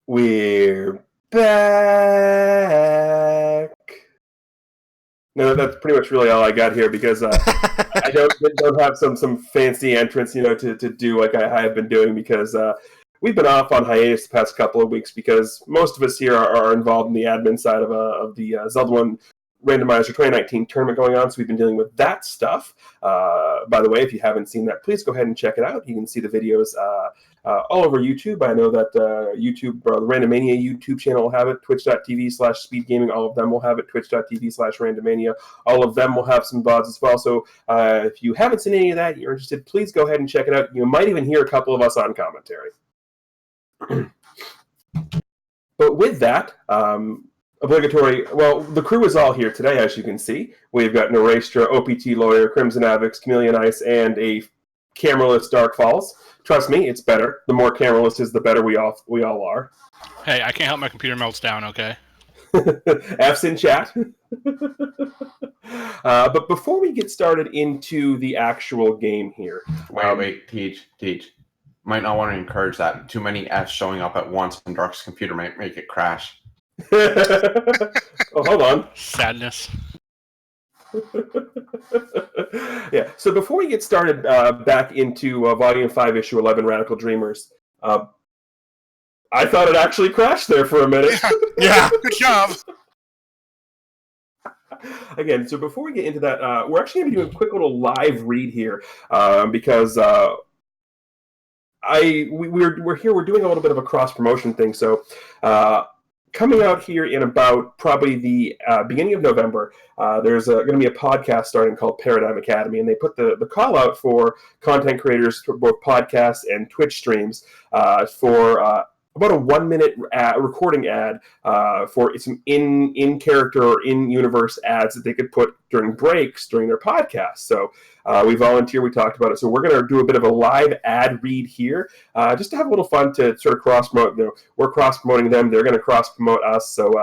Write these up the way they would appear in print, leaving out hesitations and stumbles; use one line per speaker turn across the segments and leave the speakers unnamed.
We're back. No, that's pretty much really all I got here because I don't have some fancy entrance, to do like I have been doing because we've been off on hiatus the past couple of weeks because most of us here are involved in the admin side of the Zelda 1 Randomizer 2019 tournament going on, so we've been dealing with that stuff. By the way, if you haven't seen that, please go ahead and check it out. You can see the videos all over YouTube. I know that YouTube, the Randomania YouTube channel will have it, twitch.tv/speedgaming, all of them will have it, twitch.tv/randomania, all of them will have some VODs as well. So if you haven't seen any of that, you're interested, please go ahead and check it out. You might even hear a couple of us on commentary. But with that, obligatory, well, the crew is all here today, as you can see. We've got Norastra, OPT Lawyer, Crimson Avix, Chameleon Ice, and a cameraless Dark Falls. Trust me, it's better. The more cameraless is, the better we all are.
Hey, I can't help my computer melts down, okay?
F's in chat. But before we get started into the actual game here...
Wait, Teach. Might not want to encourage that. Too many F's showing up at once on Dark's computer might make it crash.
Oh, hold on.
Sadness.
Yeah, so before we get started back into Volume 5, Issue 11, Radical Dreamers, I thought it actually crashed there for a minute.
Yeah, good job.
Again, so before we get into that, we're actually going to do a quick little live read here because we're here. We're doing a little bit of a cross promotion thing. So coming out here in about probably the beginning of November, there's going to be a podcast starting called Paradigm Academy, and they put the call out for content creators for both podcasts and Twitch streams for about a 1-minute recording ad for some in-character or in-universe ads that they could put during breaks during their podcast. So we volunteer, we talked about it. So we're going to do a bit of a live ad read here just to have a little fun to sort of cross-promote. We're cross-promoting them. They're going to cross-promote us. So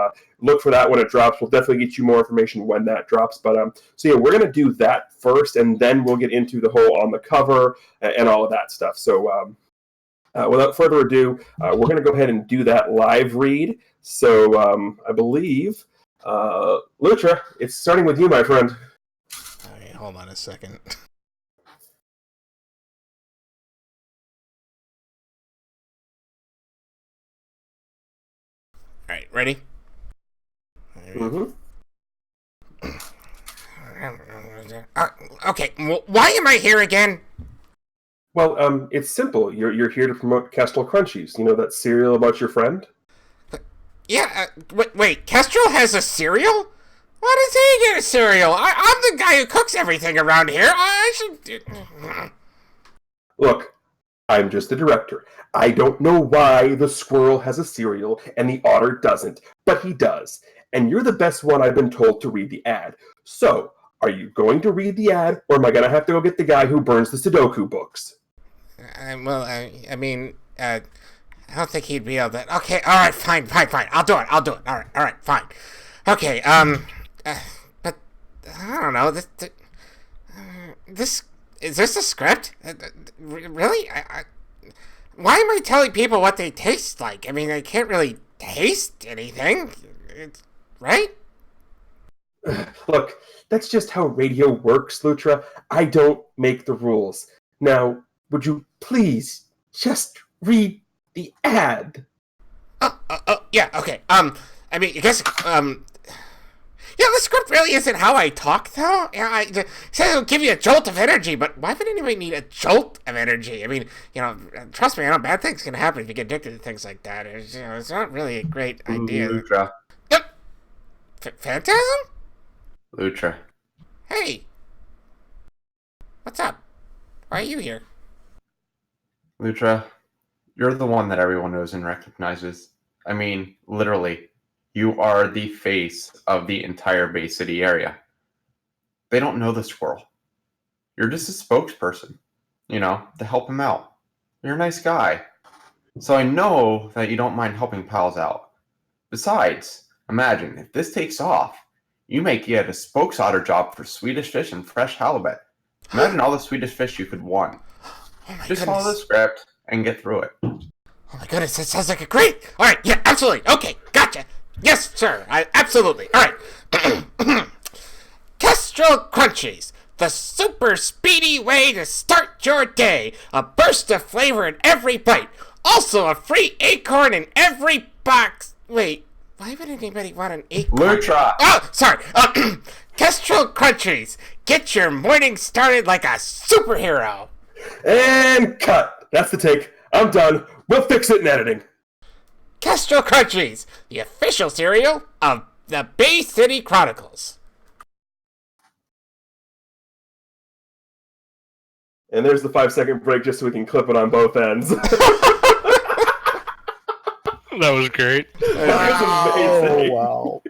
look for that when it drops. We'll definitely get you more information when that drops. But so yeah, we're going to do that first, and then we'll get into the whole on the cover and all of that stuff. So without further ado, we're going to go ahead and do that live read. So I believe, Lutra, it's starting with you, my friend.
All right, hold on a second. All right, ready?
Mm-hmm.
Okay, why am I here again?
Well, it's simple. You're here to promote Kestrel Crunchies. You know that cereal about your friend?
Yeah, wait, Kestrel has a cereal? Why does he get a cereal? I'm the guy who cooks everything around here. I should...
Look, I'm just the director. I don't know why the squirrel has a cereal and the otter doesn't, but he does. And you're the best one I've been told to read the ad. So, are you going to read the ad, or am I going to have to go get the guy who burns the Sudoku books?
I don't think he'd be able to... Okay, alright, fine. I'll do it. Alright, fine. Okay, but, I don't know, is this a script? Really? Why am I telling people what they taste like? I mean, they can't really taste anything, right?
Look, that's just how radio works, Lutra. I don't make the rules. Now, would you please just read the ad?
Yeah, okay. I mean, I guess, yeah, the script really isn't how I talk, though. Yeah, it says it'll give you a jolt of energy, but why would anybody need a jolt of energy? I mean, trust me, I know bad things can happen if you get addicted to things like that. It's not really a great idea.
Lutra.
Yep. Phantasm?
Lutra.
Hey. What's up? Why are you here?
Lutra, you're the one that everyone knows and recognizes. I mean, literally, you are the face of the entire Bay City area. They don't know the squirrel. You're just a spokesperson, to help him out. You're a nice guy. So I know that you don't mind helping pals out. Besides, imagine, if this takes off, you may get a spokes otter job for Swedish fish and fresh halibut. Imagine all the Swedish fish you could want.
Oh my
Just
goodness.
follow the script and get through it.
Oh my goodness, that sounds like a great... Alright, yeah, absolutely. Okay, gotcha. Yes, sir. Absolutely. Alright. Kestrel Crunchies. The super speedy way to start your day. A burst of flavor in every bite. Also a free acorn in every box. Wait, why would anybody want an acorn?
Lutra!
Oh, sorry. Kestrel Crunchies. Get your morning started like a superhero.
And cut. That's the take. I'm done. We'll fix it in editing.
Kestrel Crunchies, the official cereal of the Bay City Chronicles.
And there's the 5-second break just so we can clip it on both ends.
That was great.
That was amazing.
wow.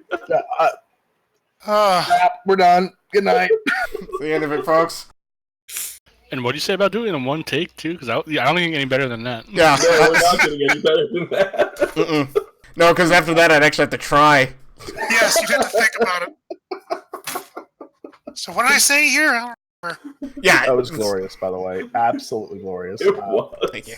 Uh,
We're done. Good night.
The end of it, folks.
and what do you say about doing it in one take, too? Because I don't think it can get any better than that.
Yeah.
No, we're not getting any better than that.
Mm-mm. No, because after that, I'd actually have to try.
Yes, you have to think about it. So what did I say here? I don't remember.
Yeah.
That was glorious, by the way. Absolutely glorious.
It was.
Thank you.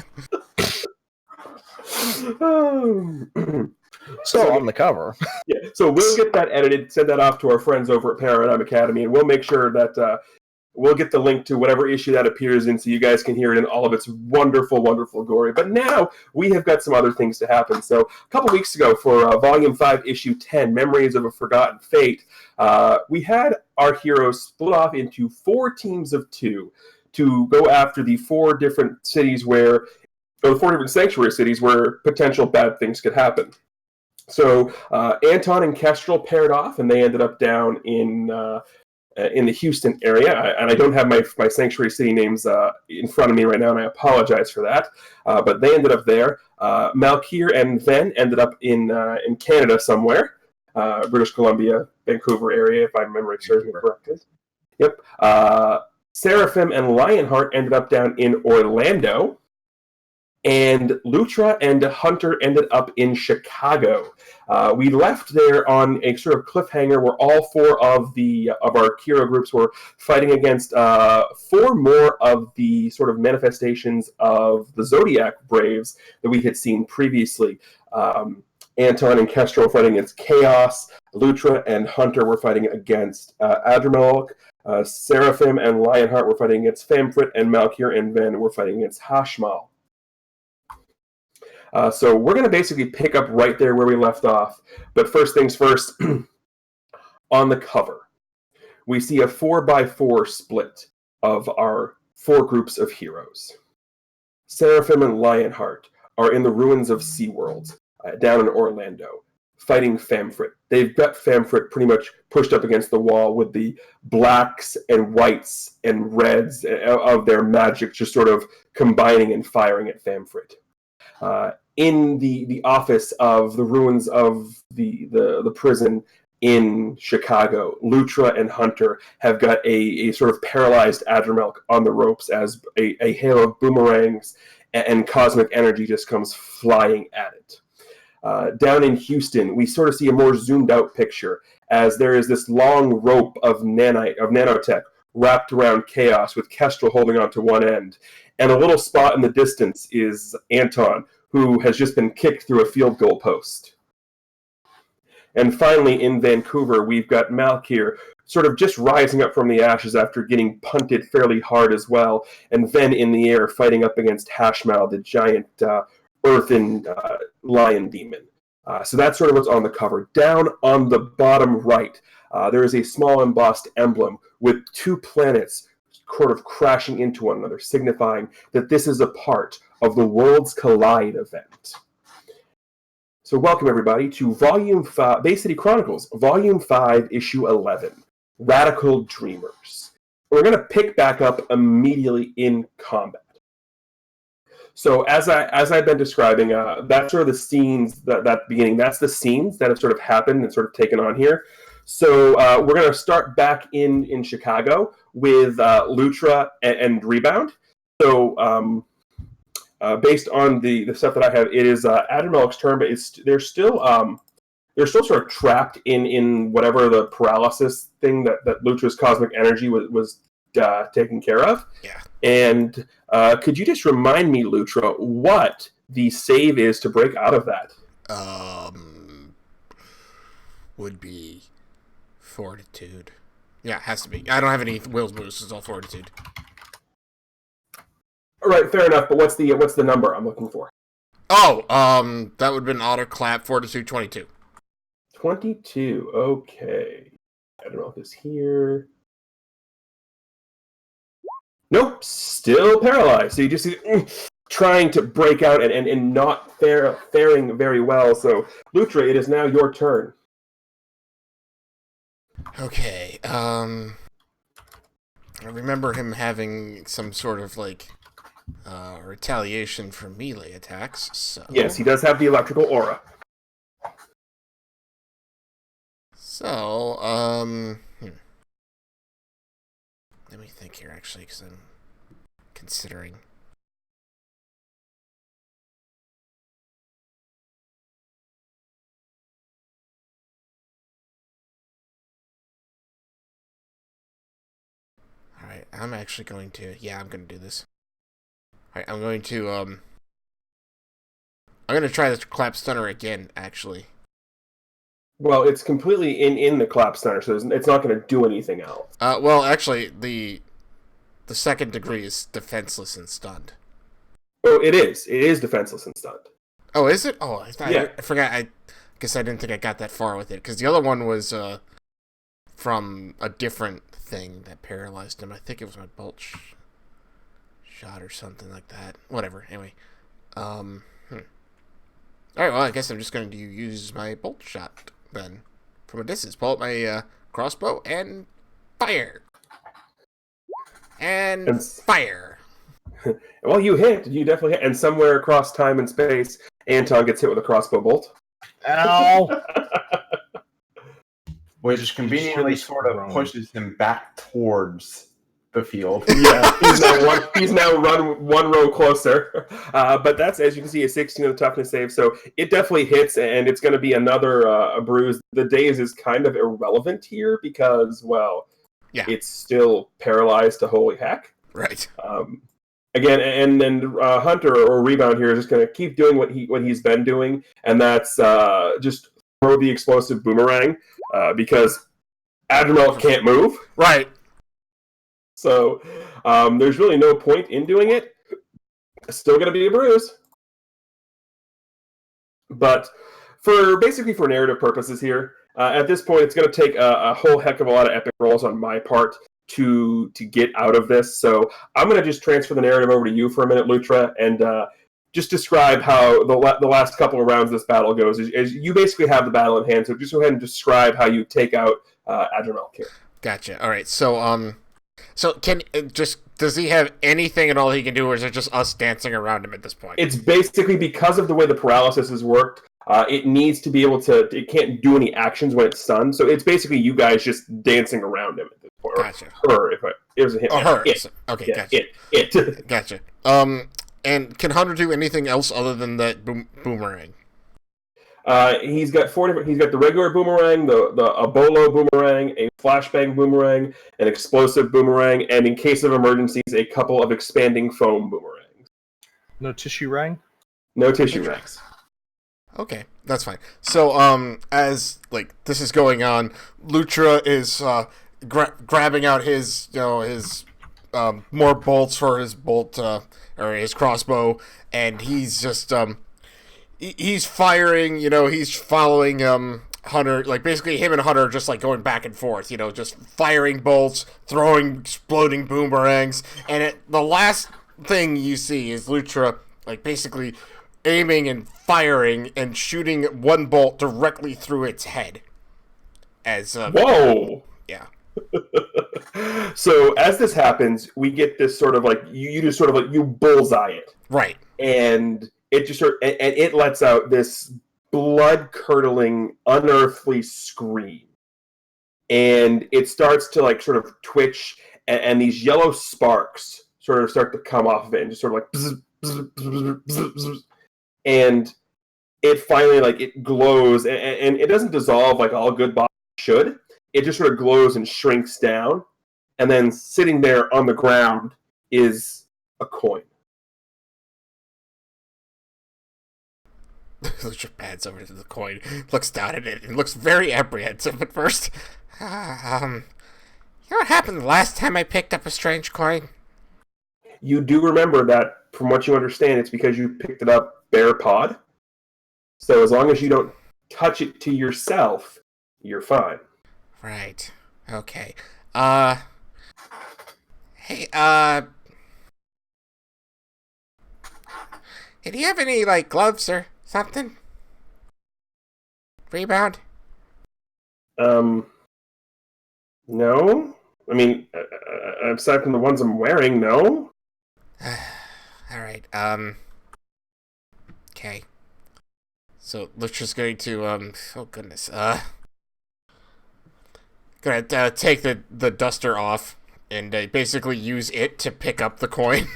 So on the cover.
Yeah, so we'll get that edited, send that off to our friends over at Paradigm Academy, and we'll make sure that we'll get the link to whatever issue that appears in so you guys can hear it in all of its wonderful, wonderful glory. But now we have got some other things to happen. So a couple weeks ago for Volume 5, Issue 10, Memories of a Forgotten Fate, we had our heroes split off into 4 teams of 2 to go after the 4 different cities or 4 different sanctuary cities where potential bad things could happen. So Anton and Kestrel paired off, and they ended up down in the Houston area. And I don't have my sanctuary city names in front of me right now, and I apologize for that. But they ended up there. Malkir and Ven ended up in Canada somewhere, British Columbia, Vancouver area, if my memory serves me correctly. Yep. Seraphim and Lionheart ended up down in Orlando. And Lutra and Hunter ended up in Chicago. We left there on a sort of cliffhanger where all 4 of our hero groups were fighting against 4 more of the sort of manifestations of the Zodiac Braves that we had seen previously. Anton and Kestrel were fighting against Chaos. Lutra and Hunter were fighting against Adramilk. Seraphim and Lionheart were fighting against Famfrit, and Malkir and Ven were fighting against Hashmal. So we're going to basically pick up right there where we left off. But first things first, on the cover, we see a 4x4 split of our 4 groups of heroes. Seraphim and Lionheart are in the ruins of SeaWorld, down in Orlando, fighting Famfrit. They've got Famfrit pretty much pushed up against the wall with the blacks and whites and reds of their magic just sort of combining and firing at Famfrit. In the office of the ruins of the prison in Chicago, Lutra and Hunter have got a sort of paralyzed Adramilk on the ropes as a hail of boomerangs and cosmic energy just comes flying at it. Down in Houston, we sort of see a more zoomed out picture as there is this long rope of nanotech wrapped around Chaos with Kestrel holding on to one end. And a little spot in the distance is Anton, who has just been kicked through a field goal post. And finally, in Vancouver, we've got Malkir sort of just rising up from the ashes after getting punted fairly hard as well, and Ven in the air fighting up against Hashmal, the giant earthen lion demon. So that's sort of what's on the cover. Down on the bottom right, there is a small embossed emblem with 2 planets sort of crashing into one another, signifying that this is a part of the Worlds Collide event. So welcome everybody to Volume 5, Bay City Chronicles, Volume 5, Issue 11, Radical Dreamers. We're going to pick back up immediately in combat. So as I've been describing, that's sort of the scenes, that beginning, that's the scenes that have sort of happened and sort of taken on here. So we're going to start back in Chicago with Lutra and Rebound. So based on the stuff that I have, it is Adramilk's turn, but they're still sort of trapped in whatever the paralysis thing that Lutra's cosmic energy was taken care of.
Yeah.
And could you just remind me, Lutra, what the save is to break out of that.
Would be fortitude. Yeah, it has to be. I don't have any wills boosts. It's all fortitude.
All right, fair enough. But what's the number I'm looking for?
Oh, that would have been auto clap fortitude 22.
22. Okay. I don't know if this here. Nope, still paralyzed. So you just see trying to break out and not faring very well. So, Lutra, it is now your turn.
Okay, I remember him having some sort of, like, retaliation for melee attacks, so...
Yes, he does have the electrical aura.
So, let me think here, actually, because I'm considering... Alright, I'm actually going to... Yeah, I'm going to do this. Alright, I'm going to, I'm going to try the clap stunner again, actually.
Well, it's completely in the clap stunner, so it's not going to do anything else.
Well, actually, the second degree is defenseless and stunned.
Oh, it is. It is defenseless and stunned.
Oh, is it? Oh,
Yeah.
I forgot. I guess I didn't think I got that far with it, because the other one was from a different thing that paralyzed him. I think it was my bolt shot or something like that. Whatever. Anyway. Alright, well, I guess I'm just going to use my bolt shot, then. From a distance. Pull out my crossbow and fire. And fire.
Well, you hit. You definitely hit. And somewhere across time and space, Anton gets hit with a crossbow bolt.
Ow!
Which conveniently sort of pushes him back towards the field.
Yeah, he's now run one row closer. But that's, as you can see, a 16 on the toughness save. So it definitely hits, and it's going to be another a bruise. The daze is kind of irrelevant here because, well,
yeah,
it's still paralyzed to holy heck.
Right.
Again, and then Hunter or Rebound here is just going to keep doing what he's been doing, and that's just throw the explosive boomerang because Admiral can't move.
Right.
So there's really no point in doing it. It's still going to be a bruise. But for narrative purposes here, at this point, it's going to take a whole heck of a lot of epic rolls on my part to get out of this. So I'm going to just transfer the narrative over to you for a minute, Lutra, and just describe how the last couple of rounds of this battle goes. As you basically have the battle in hand, so just go ahead and describe how you take out Adrimelk here.
Gotcha. All right. So does he have anything at all he can do, or is it just us dancing around him at this point?
It's basically because of the way the paralysis has worked. It needs to be able to. It can't do any actions when it's stunned. So it's basically you guys just dancing around him at this point.
Gotcha.
Or her, if it was a him.
Oh, her.
It.
Okay.
Yeah,
Gotcha.
It.
Gotcha. And can Hunter do anything else other than that boomerang?
He's got 4 different. He's got the regular boomerang, a bolo boomerang, a flashbang boomerang, an explosive boomerang, and in case of emergencies, a couple of expanding foam boomerangs.
No tissue rang?
No tissue ranks.
Okay, that's fine. So, as like this is going on, Lutra is grabbing out his more bolts for his bolt or his crossbow, and he's just he's firing. He's following Hunter, like basically him and Hunter are just like going back and forth. Just firing bolts, throwing exploding boomerangs, and the last thing you see is Lutra like basically aiming and firing and shooting one bolt directly through its head.
Whoa!
Yeah.
So as this happens, we get this sort of like you just sort of like you bullseye it,
Right?
And it just and it lets out this blood-curdling, unearthly scream, and it starts to like sort of twitch, and these yellow sparks sort of start to come off of it, and just sort of like. Bzz, bzz, bzz, bzz, bzz, and it finally like it glows, and it doesn't dissolve like all good bodies should. It just sort of glows and shrinks down, and then sitting there on the ground is a coin.
Lucha pans over to the coin, looks down at it, and looks very apprehensive at first. You know what happened the last time I picked up a strange coin?
You do remember that, from what you understand, it's because you picked it up bare pod. So as long as you don't touch it to yourself, you're fine.
Right. Okay. Hey, hey, do you have any, like, gloves or something? Rebound?
No? I mean, aside from the ones I'm wearing, no?
Alright, okay. So, Lucha's going to, oh goodness, gonna take the duster off and basically use it to pick up the coin.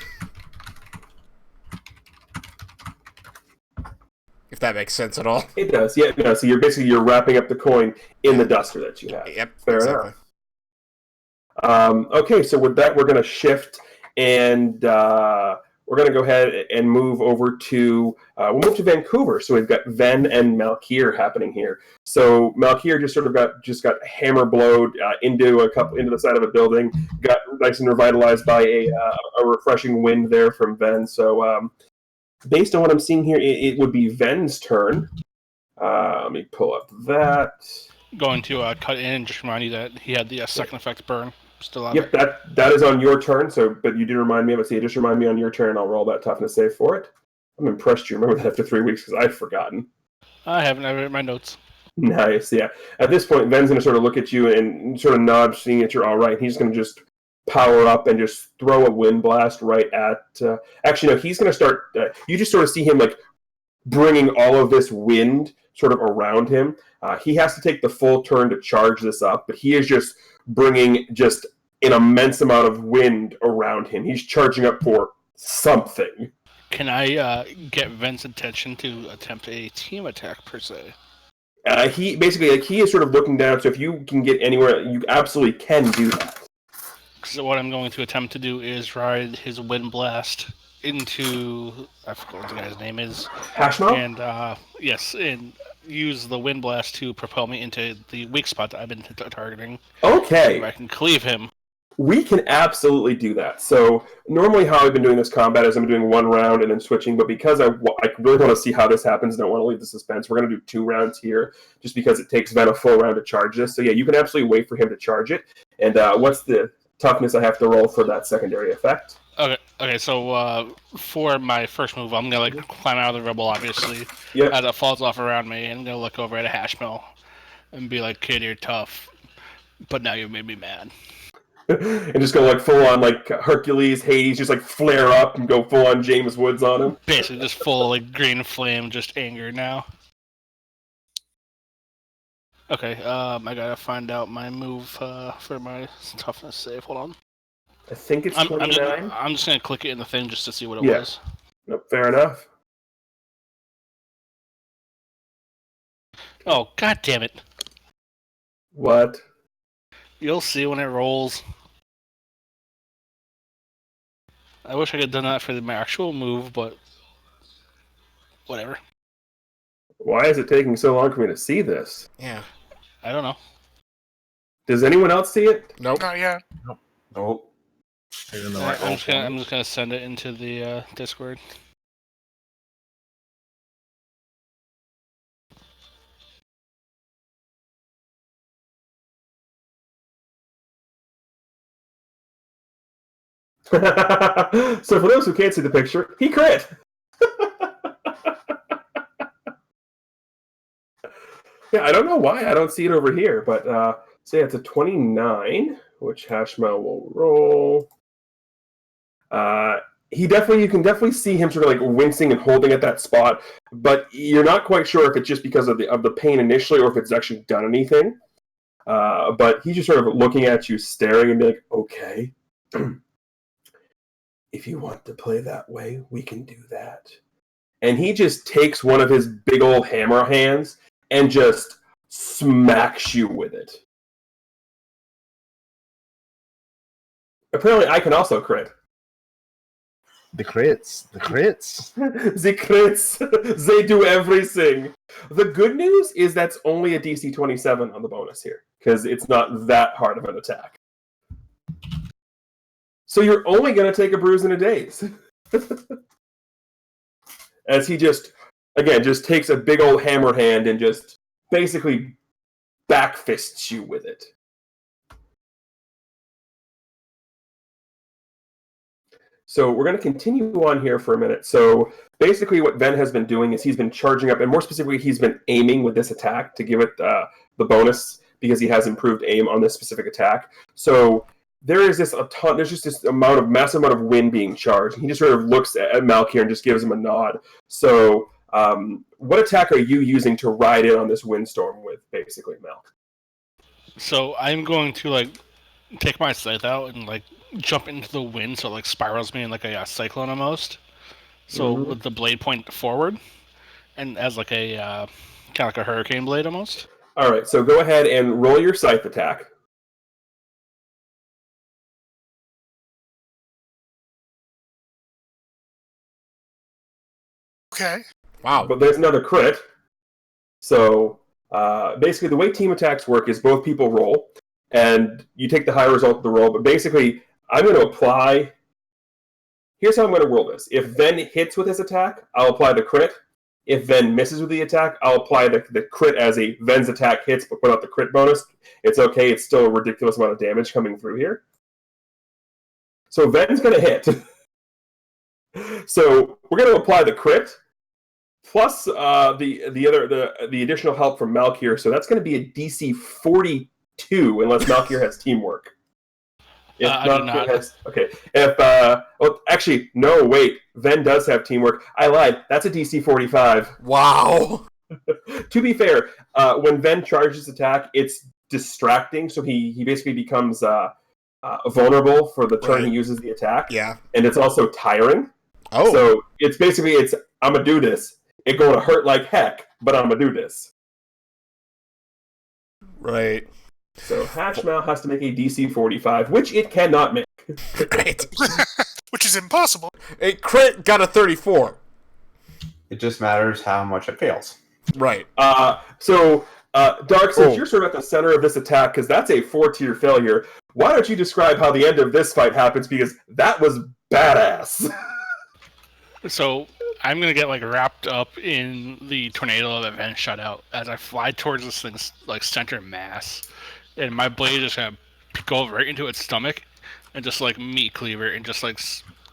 If that makes sense at all.
It does, yeah. No, so you're wrapping up the coin in the duster that you have.
Yep,
Fair
exactly.
enough. Okay, so with that, we're going to shift, and we're going to go ahead and move over to we'll move to Vancouver. So we've got Ven and Malkier happening here. So Malkier just got hammer blowed into the side of a building, got nice and revitalized by a refreshing wind there from Ven. So based on what I'm seeing here, it would be Ven's turn. Let me pull up that.
Going to cut in and just remind you that he had the second effect burn still on.
Yep, that is on your turn. So, but you did remind me of it. So you just remind me on your turn, and I'll roll that toughness save for it. I'm impressed you remember that after 3 weeks because I've forgotten.
I haven't. I read my notes.
Nice, yeah. At this point, Ven's going to sort of look at you and sort of nod, seeing that you're all right. He's going to just power up and just throw a wind blast right at. Actually, no, he's going to start. You just sort of see him like bringing all of this wind sort of around him. He has to take the full turn to charge this up, but he is just bringing just an immense amount of wind around him. He's charging up for something.
Can I get Ven's attention to attempt a team attack per se?
He basically he is sort of looking down. So if you can get anywhere, you absolutely can do that.
So what I'm going to attempt to do is ride his wind blast into, I forgot what the guy's name is.
Hashmouth?
And yes, and use the wind blast to propel me into the weak spot that I've been targeting.
Okay.
Where I can cleave him.
We can absolutely do that. So normally how I've been doing this combat is I'm doing one round and then switching, but because I really want to see how this happens, don't want to leave the suspense, we're going to do 2 rounds here just because it takes Ven a full round to charge this. So yeah, you can absolutely wait for him to charge it. And what's the toughness I have to roll for that secondary effect?
Okay. So for my first move, I'm gonna climb out of the rubble, obviously.
Yep.
As it falls off around me, and I'm gonna look over at a hash mill and be like, "Kid, you're tough, but now you made me mad."
And just go like full on like Hercules, Hades, just like flare up and go full on James Woods on him.
Basically, just full of like green flame, just anger now. Okay, I gotta find out my move for my toughness save. Hold on.
I think it's 29.
I'm just gonna click it in the thing just to see what it
Yeah.
was.
Nope, fair enough.
Oh, god damn it!
What?
You'll see when it rolls. I wish I could have done that for my actual move, but whatever.
Why is it taking so long for me to see this?
Yeah.
I don't know.
Does anyone else see it?
Nope.
Not yet.
Oh,
In the right
I'm just
roll.
gonna send it into the Discord.
So for those who can't see the picture, he crit. Yeah, I don't know why I don't see it over here, but so yeah, it's a 29, which Hashmo will roll. You can definitely see him sort of like wincing and holding at that spot, but you're not quite sure if it's just because of the pain initially or if it's actually done anything. But he's just sort of looking at you, staring, and be like, "Okay, if you want to play that way, we can do that." And he just takes one of his big old hammer hands and just smacks you with it. Apparently, I can also crit.
The crits.
The crits. They do everything. The good news is that's only a DC 27 on the bonus here, because it's not that hard of an attack. So you're only going to take a bruise and a daze. As he just takes a big old hammer hand and just basically backfists you with it. So we're going to continue on here for a minute. So basically what Ven has been doing is he's been charging up, and more specifically, he's been aiming with this attack to give it the bonus because he has improved aim on this specific attack. So there's just this massive amount of wind being charged. He just sort of looks at Malkir and just gives him a nod. So what attack are you using to ride in on this windstorm with, basically, Malk?
So I'm going to take my scythe out and jump into the wind, so it spirals me in a cyclone almost. So with the blade point forward, and as a kind of like a hurricane blade almost.
All right, so go ahead and roll your scythe attack.
Okay.
Wow.
But there's another crit. So basically, the way team attacks work is both people roll, and you take the high result of the roll. But basically, I'm going to apply... Here's how I'm going to roll this. If Ven hits with his attack, I'll apply the crit. If Ven misses with the attack, I'll apply the crit as a Ven's attack hits, but without the crit bonus. It's okay. It's still a ridiculous amount of damage coming through here. So Ven's going to hit. So we're going to apply the crit, plus the additional help from Malkir. So that's going to be a DC 42, unless Malkir has teamwork. If Malkir has, okay. Actually, no, wait. Ven does have teamwork. I lied. That's a DC 45.
Wow.
To be fair, when Ven charges attack, it's distracting, so he basically becomes vulnerable for the turn he uses the attack.
Yeah.
And it's also tiring.
Oh.
So it's basically, I'm going to do this. It's going to hurt like heck, but I'm going to do this.
Right.
So Hashmal has to make a DC 45, which it cannot make.
Right.
Which is impossible.
A crit got a 34.
It just matters how much it fails.
Right.
So Dark, since you're sort of at the center of this attack, because that's a 4-tier failure, why don't you describe how the end of this fight happens, because that was badass.
So I'm going to get wrapped up in the tornado that Ven shut out as I fly towards this thing's center mass. And my blade is going to go right into its stomach and just meat cleaver and just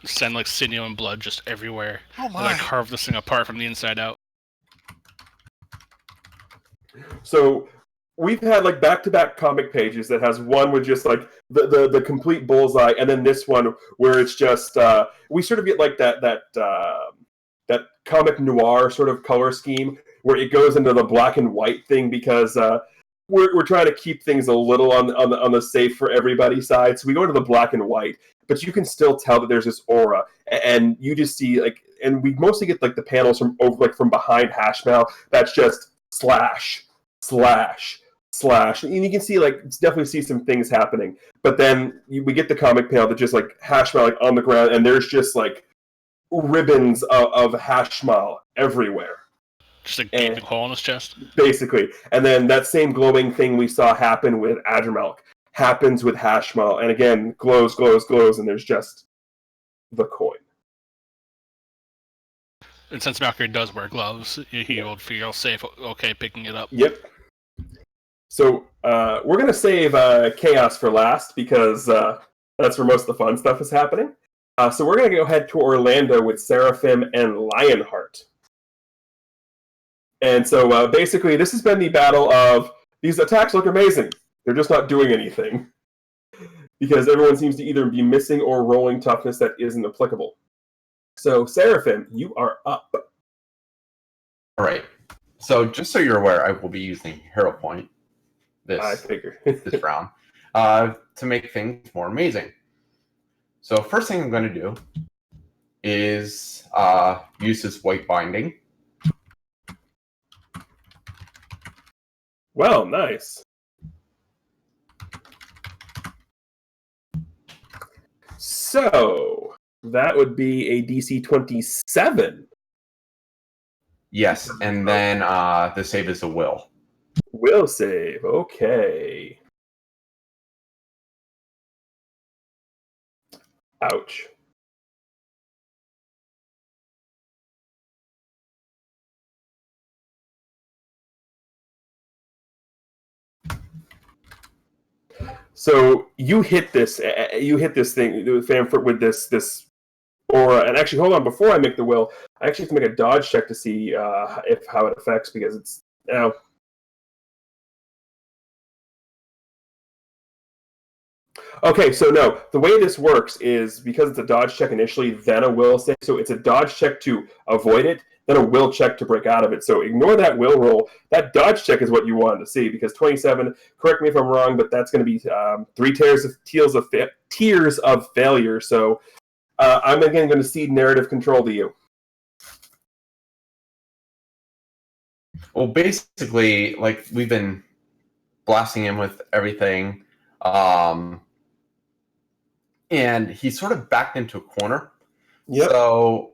send sinew and blood just everywhere.
Oh my.
And I carve this thing apart from the inside out.
So we've had back-to-back comic pages that has one with just the complete bullseye, and then this one where it's just we sort of get that comic noir sort of color scheme where it goes into the black and white thing because we're trying to keep things a little on the safe for everybody's side. So we go into the black and white, but you can still tell that there's this aura, and you just see and we mostly get the panels from from behind Hashmal that's just slash, and you can see definitely see some things happening. But then we get the comic panel that just Hashmal on the ground, and there's just ribbons of Hashmal everywhere.
Just a gaping hole in his chest?
Basically. And then that same glowing thing we saw happen with Adramelk happens with Hashmal, and again, glows, and there's just the coin.
And since Malkir does wear gloves, he will feel safe, okay, picking it up.
Yep. So we're going to save Chaos for last, because that's where most of the fun stuff is happening. So we're going to go head to Orlando with Seraphim and Lionheart. And so basically, this has been the battle of these attacks look amazing. They're just not doing anything. Because everyone seems to either be missing or rolling toughness that isn't applicable. So, Seraphim, you are up.
All right. So, just so you're aware, I will be using Hero Point
I figure.
this round to make things more amazing. So, first thing I'm going to do is use this white binding.
Well, nice. So, That would be a DC 27.
Yes, and then the save is a will.
Will save. Okay. Ouch. So you hit this. You hit this thing, Famfort, with this aura. And actually, hold on. Before I make the will, I actually have to make a dodge check to see if how it affects, because it's now. Okay, so no, the way this works is because it's a dodge check initially, then a will save. So it's a dodge check to avoid it, then a will check to break out of it. So ignore that will roll. That dodge check is what you wanted to see, because 27, correct me if I'm wrong, but that's going to be 3 tiers of failure. So I'm again going to cede narrative control to you.
Well, basically, like, we've been blasting him with everything. And he's sort of backed into a corner.
Yep.
So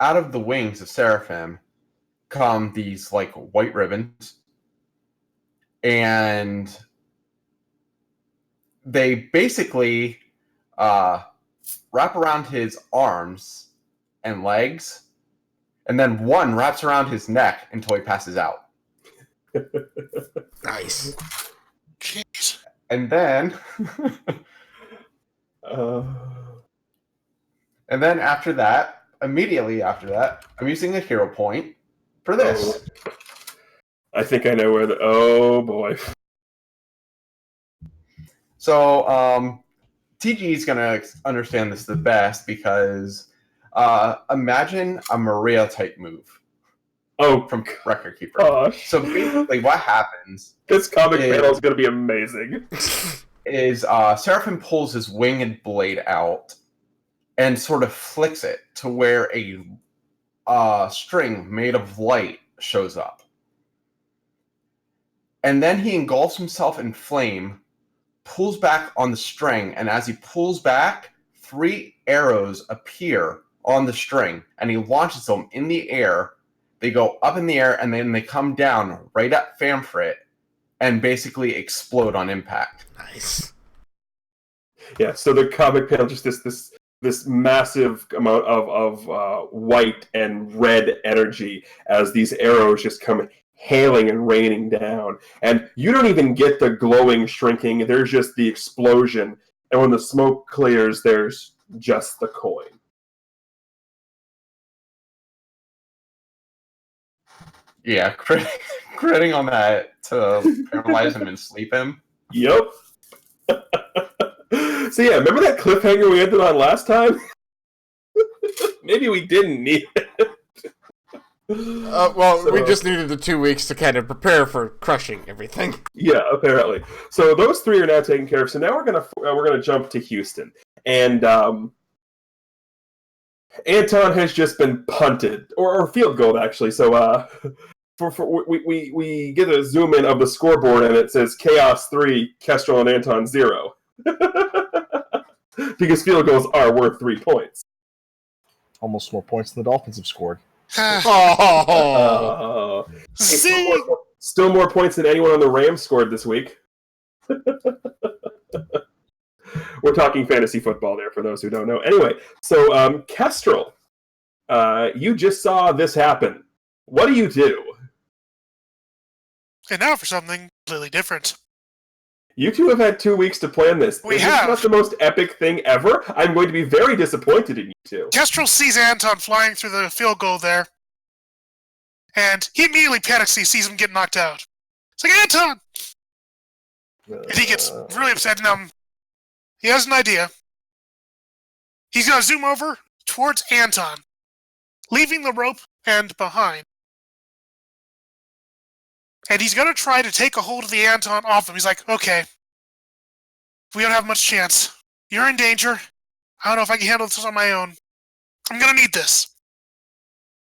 out of the wings of Seraphim come these like white ribbons. And they basically wrap around his arms and legs. And then one wraps around his neck until he passes out.
Nice.
Jeez.
And then and then after that, immediately after that, I'm using a hero point for this.
I think I know where the. Oh boy.
So TG is gonna understand this the best because imagine a Maria type move
Oh,
from Record Keeper.
gosh.
So basically, what happens
This comic panel is going to be amazing.
is Seraphim pulls his winged blade out and sort of flicks it to where a string made of light shows up. And then he engulfs himself in flame, pulls back on the string, and as he pulls back, 3 arrows appear on the string, and he launches them in the air. They go up in the air, and then they come down right at Famfrit and basically explode on impact.
Nice.
Yeah, so the comic panel, just this massive amount of white and red energy as these arrows just come hailing and raining down. And you don't even get the glowing shrinking, there's just the explosion. And when the smoke clears, there's just the coin.
Yeah, critting on that to paralyze him and sleep him.
Yep. So yeah, remember that cliffhanger we ended on last time? Maybe we didn't need it.
We just needed the 2 weeks to kind of prepare for crushing everything.
Yeah, apparently. So those 3 are now taken care of. So now we're gonna jump to Houston, and Anton has just been punted or field goal actually. So we get a zoom in of the scoreboard, and it says Chaos 3, Kestrel and Anton 0. Because field goals are worth 3 points.
Almost more points than the Dolphins have scored.
Oh.
See?
Still more points than anyone on the Rams scored this week. We're talking fantasy football there, for those who don't know. Anyway, so Kestrel, you just saw this happen. What do you do?
And now for something completely different.
You two have had 2 weeks to plan this.
We
Is
have.
this not the most epic thing ever? I'm going to be very disappointed in you two.
Kestrel sees Anton flying through the field goal there, and he immediately panics. He sees him get knocked out. It's like, Anton! And he gets really upset. Now, he has an idea. He's going to zoom over towards Anton, leaving the rope end behind. And he's going to try to take a hold of the Anton off him. He's like, okay, we don't have much chance. You're in danger. I don't know if I can handle this on my own. I'm going to need this.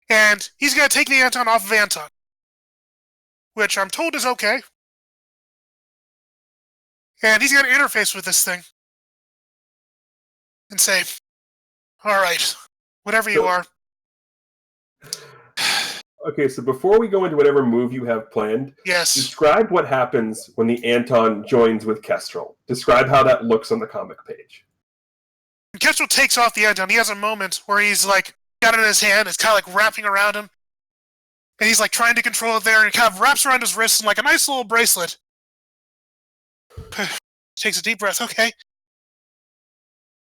And he's going to take the Anton off of Anton, which I'm told is okay. And he's going to interface with this thing and say, All right. Whatever you are.
Okay, so before we go into whatever move you have planned,
Yes.
describe what happens when the Anton joins with Kestrel. Describe how that looks on the comic page.
When Kestrel takes off the Anton, he has a moment where he's like got it in his hand, it's kind of like wrapping around him. And he's like trying to control it there, and it kind of wraps around his wrist in like a nice little bracelet. Takes a deep breath. Okay.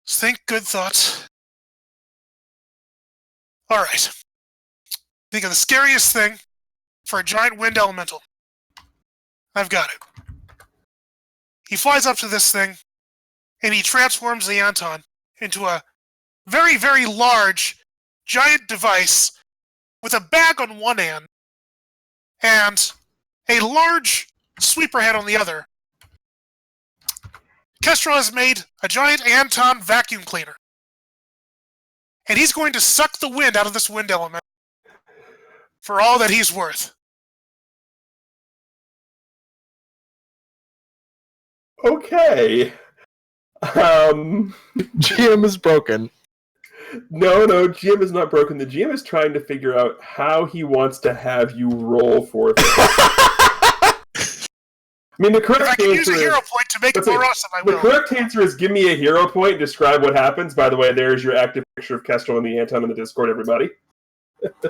Think good thoughts. Alright. Think of the scariest thing for a giant wind elemental. I've got it. He flies up to this thing, and he transforms the Anton into a very, very large, giant device with a bag on one end and a large sweeper head on the other. Kestrel has made a giant Anton vacuum cleaner. And he's going to suck the wind out of this wind element for all that he's worth.
Okay.
GM is broken.
No, GM is not broken. The GM is trying to figure out how he wants to have you roll for this. I mean, the correct
If I can use
answer
a hero
is,
point to make it more awesome, I
the
will.
correct answer is give me a hero point, describe what happens. By the way, there's your active picture of Kestrel and the Anton in the Discord, everybody. Basically,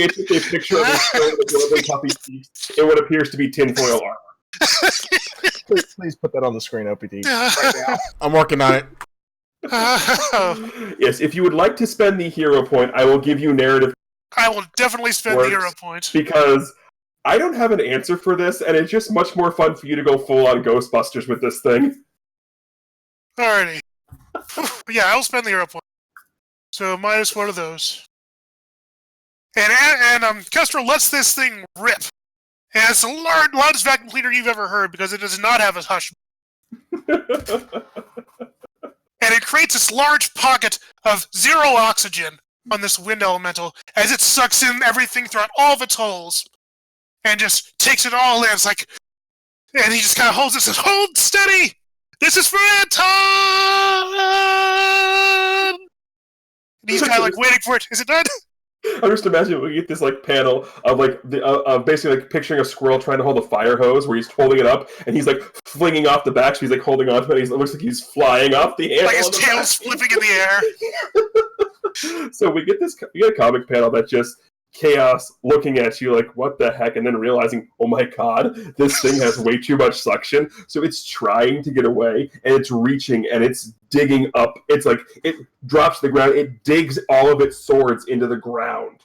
it's just a picture of a stone with golden puppy teeth in what appears to be tinfoil armor.
Please put that on the screen, OPD. Right now.
I'm working on it.
Yes, if you would like to spend the hero point, I will give you narrative
I will definitely spend the hero point.
because I don't have an answer for this, and it's just much more fun for you to go full on Ghostbusters with this thing.
Alrighty. Yeah, I'll spend the hero point. So minus one of those. And Kestrel lets this thing rip. And it's the loudest vacuum cleaner you've ever heard because it does not have a hush. And it creates this large pocket of zero oxygen on this wind elemental as it sucks in everything throughout all of its holes. And just takes it all in. It's like, and he just kind of holds it and says, "Hold steady! This is for Anton!" And he's kind of like waiting for it. Is it done?
I'm just imagining we get this like panel of like basically like picturing a squirrel trying to hold a fire hose where he's holding it up and he's like flinging off the back, so he's like holding on to it. It looks like he's flying off the ant.
Like his tail's flipping in the air.
So we get a comic panel that just chaos looking at you like what the heck, and then realizing, oh my god, this thing has way too much suction, so it's trying to get away and it's reaching and it's digging up. It's like it drops to the ground, it digs all of its swords into the ground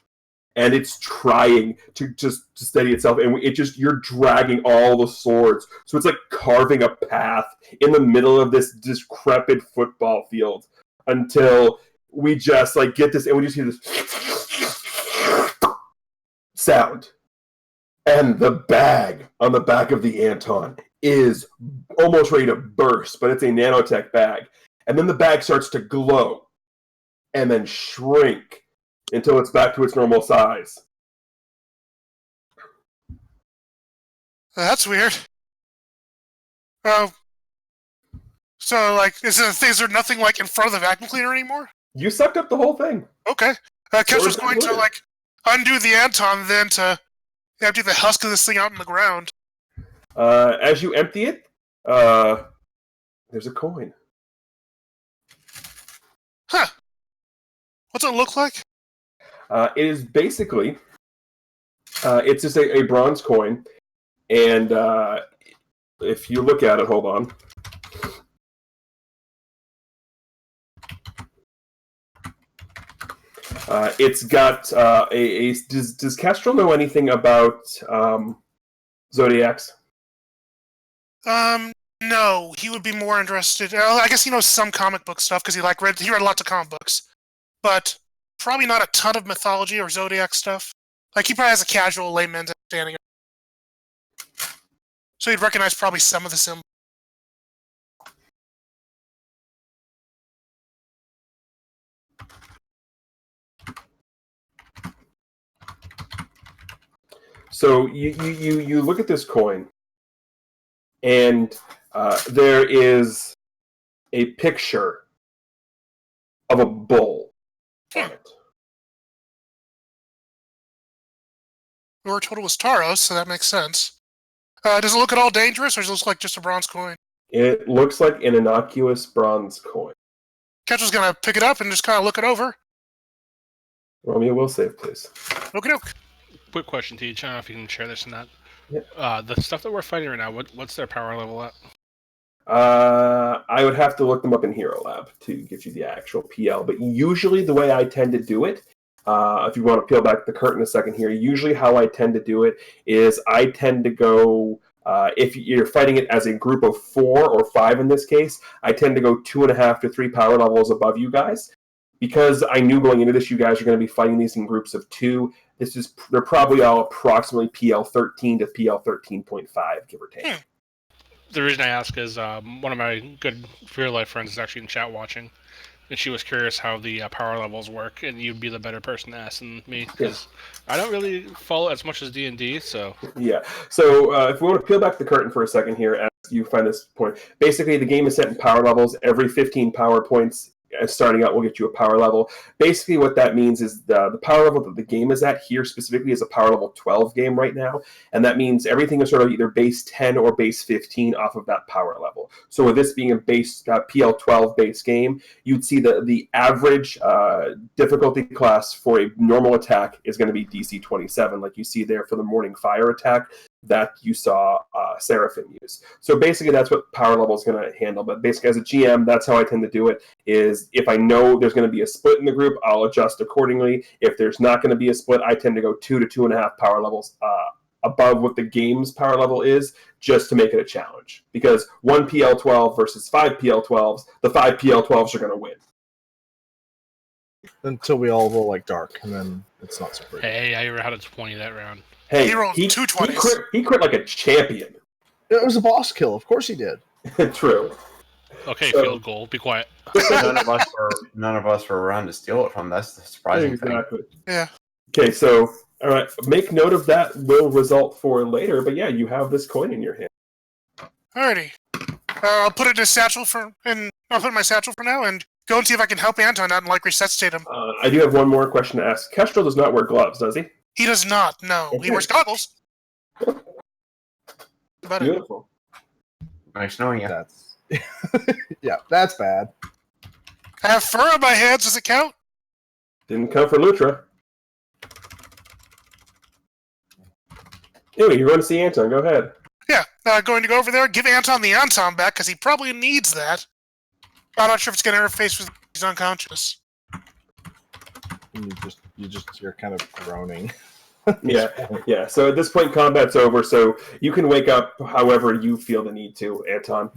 and it's trying to just steady itself, and you're dragging all the swords, so it's like carving a path in the middle of this decrepit football field until we just like get this, and we just hear this sound, and the bag on the back of the Anton is almost ready to burst, but it's a nanotech bag, and then the bag starts to glow and then shrink until it's back to its normal size.
That's weird. So like, is there nothing like in front of the vacuum cleaner anymore?
You sucked up the whole thing.
Okay. Kestrel's going to like undo the Anton then to empty the husk of this thing out in the ground.
As you empty it, there's a coin.
Huh. What's it look like?
It is basically, it's just a bronze coin, and if you look at it, hold on. It's got does Kestrel know anything about Zodiacs?
No. He would be more interested. I guess he knows some comic book stuff because he read lots of comic books, but probably not a ton of mythology or Zodiac stuff. Like he probably has a casual layman's understanding. So he'd recognize probably some of the symbols.
So you look at this coin, and there is a picture of a bull on it.
We were told it was Taros, so that makes sense. Does it look at all dangerous, or does it look like just a bronze coin?
It looks like an innocuous bronze coin.
Ketchell's gonna pick it up and just kind of look it over.
Roll me a will save, please.
Okie doke.
Quick question to you. I don't know if you can share this or not.
Yeah.
The stuff that we're fighting right now, what's their power level at?
I would have to look them up in Hero Lab to get you the actual PL, but usually the way I tend to do it, if you want to peel back the curtain a second here, usually how I tend to do it is I tend to go, if you're fighting it as a group of 4 or 5 in this case, I tend to go 2.5 to 3 power levels above you guys. Because I knew going into this, you guys are going to be fighting these in groups of 2. They're probably all approximately PL 13 to PL 13.5, give or take.
The reason I ask is one of my good real life friends is actually in chat watching, and she was curious how the power levels work, and you'd be the better person to ask than me because I don't really follow as much as D&D. So
yeah. So if we want to peel back the curtain for a second here, as you find this point, basically the game is set in power levels. Every 15 power points starting out will get you a power level. Basically what that means is the power level that the game is at here specifically is a power level 12 game right now, and that means everything is sort of either base 10 or base 15 off of that power level. So with this being a base PL 12 base game, you'd see the average difficulty class for a normal attack is going to be DC 27, like you see there for the Morning Fire attack that you saw Seraphim use. So basically that's what power level is going to handle. But basically as a GM, that's how I tend to do it, is if I know there's going to be a split in the group, I'll adjust accordingly. If there's not going to be a split, I tend to go 2 to 2.5 power levels above what the game's power level is, just to make it a challenge. Because 1 PL12 versus 5 PL12s, the 5 PL12s are going to win.
Until we all roll like dark, and then it's not so pretty.
hey, I had a 20 that round.
Hey,
He rolled 2 20s.
He crit like a champion.
It was a boss kill. Of course he did.
True.
Okay,
So-
field goal. Be quiet.
None of us were around to steal it from. That's the surprising thing.
Exactly.
Yeah.
Okay, so all right, make note of that. Will result for later, but yeah, you have this coin in your hand.
Alrighty. I'll put it in a satchel I'll put it in my satchel for now and go and see if I can help Anton out and resuscitate him.
I do have one more question to ask. Kestrel does not wear gloves, does he?
He does not. No,
Okay.
he wears goggles. About it.
Beautiful.
Nice knowing you.
That's yeah, that's bad.
I have fur on my hands. Does it count?
Didn't come for Lutra. Anyway, you're going to see Anton. Go ahead.
Yeah. Going to go over there, give Anton the Anton back because he probably needs that. I'm not sure if it's going to interface with. He's unconscious.
And you're kind of groaning.
Yeah. So at this point, combat's over. So you can wake up however you feel the need to, Anton.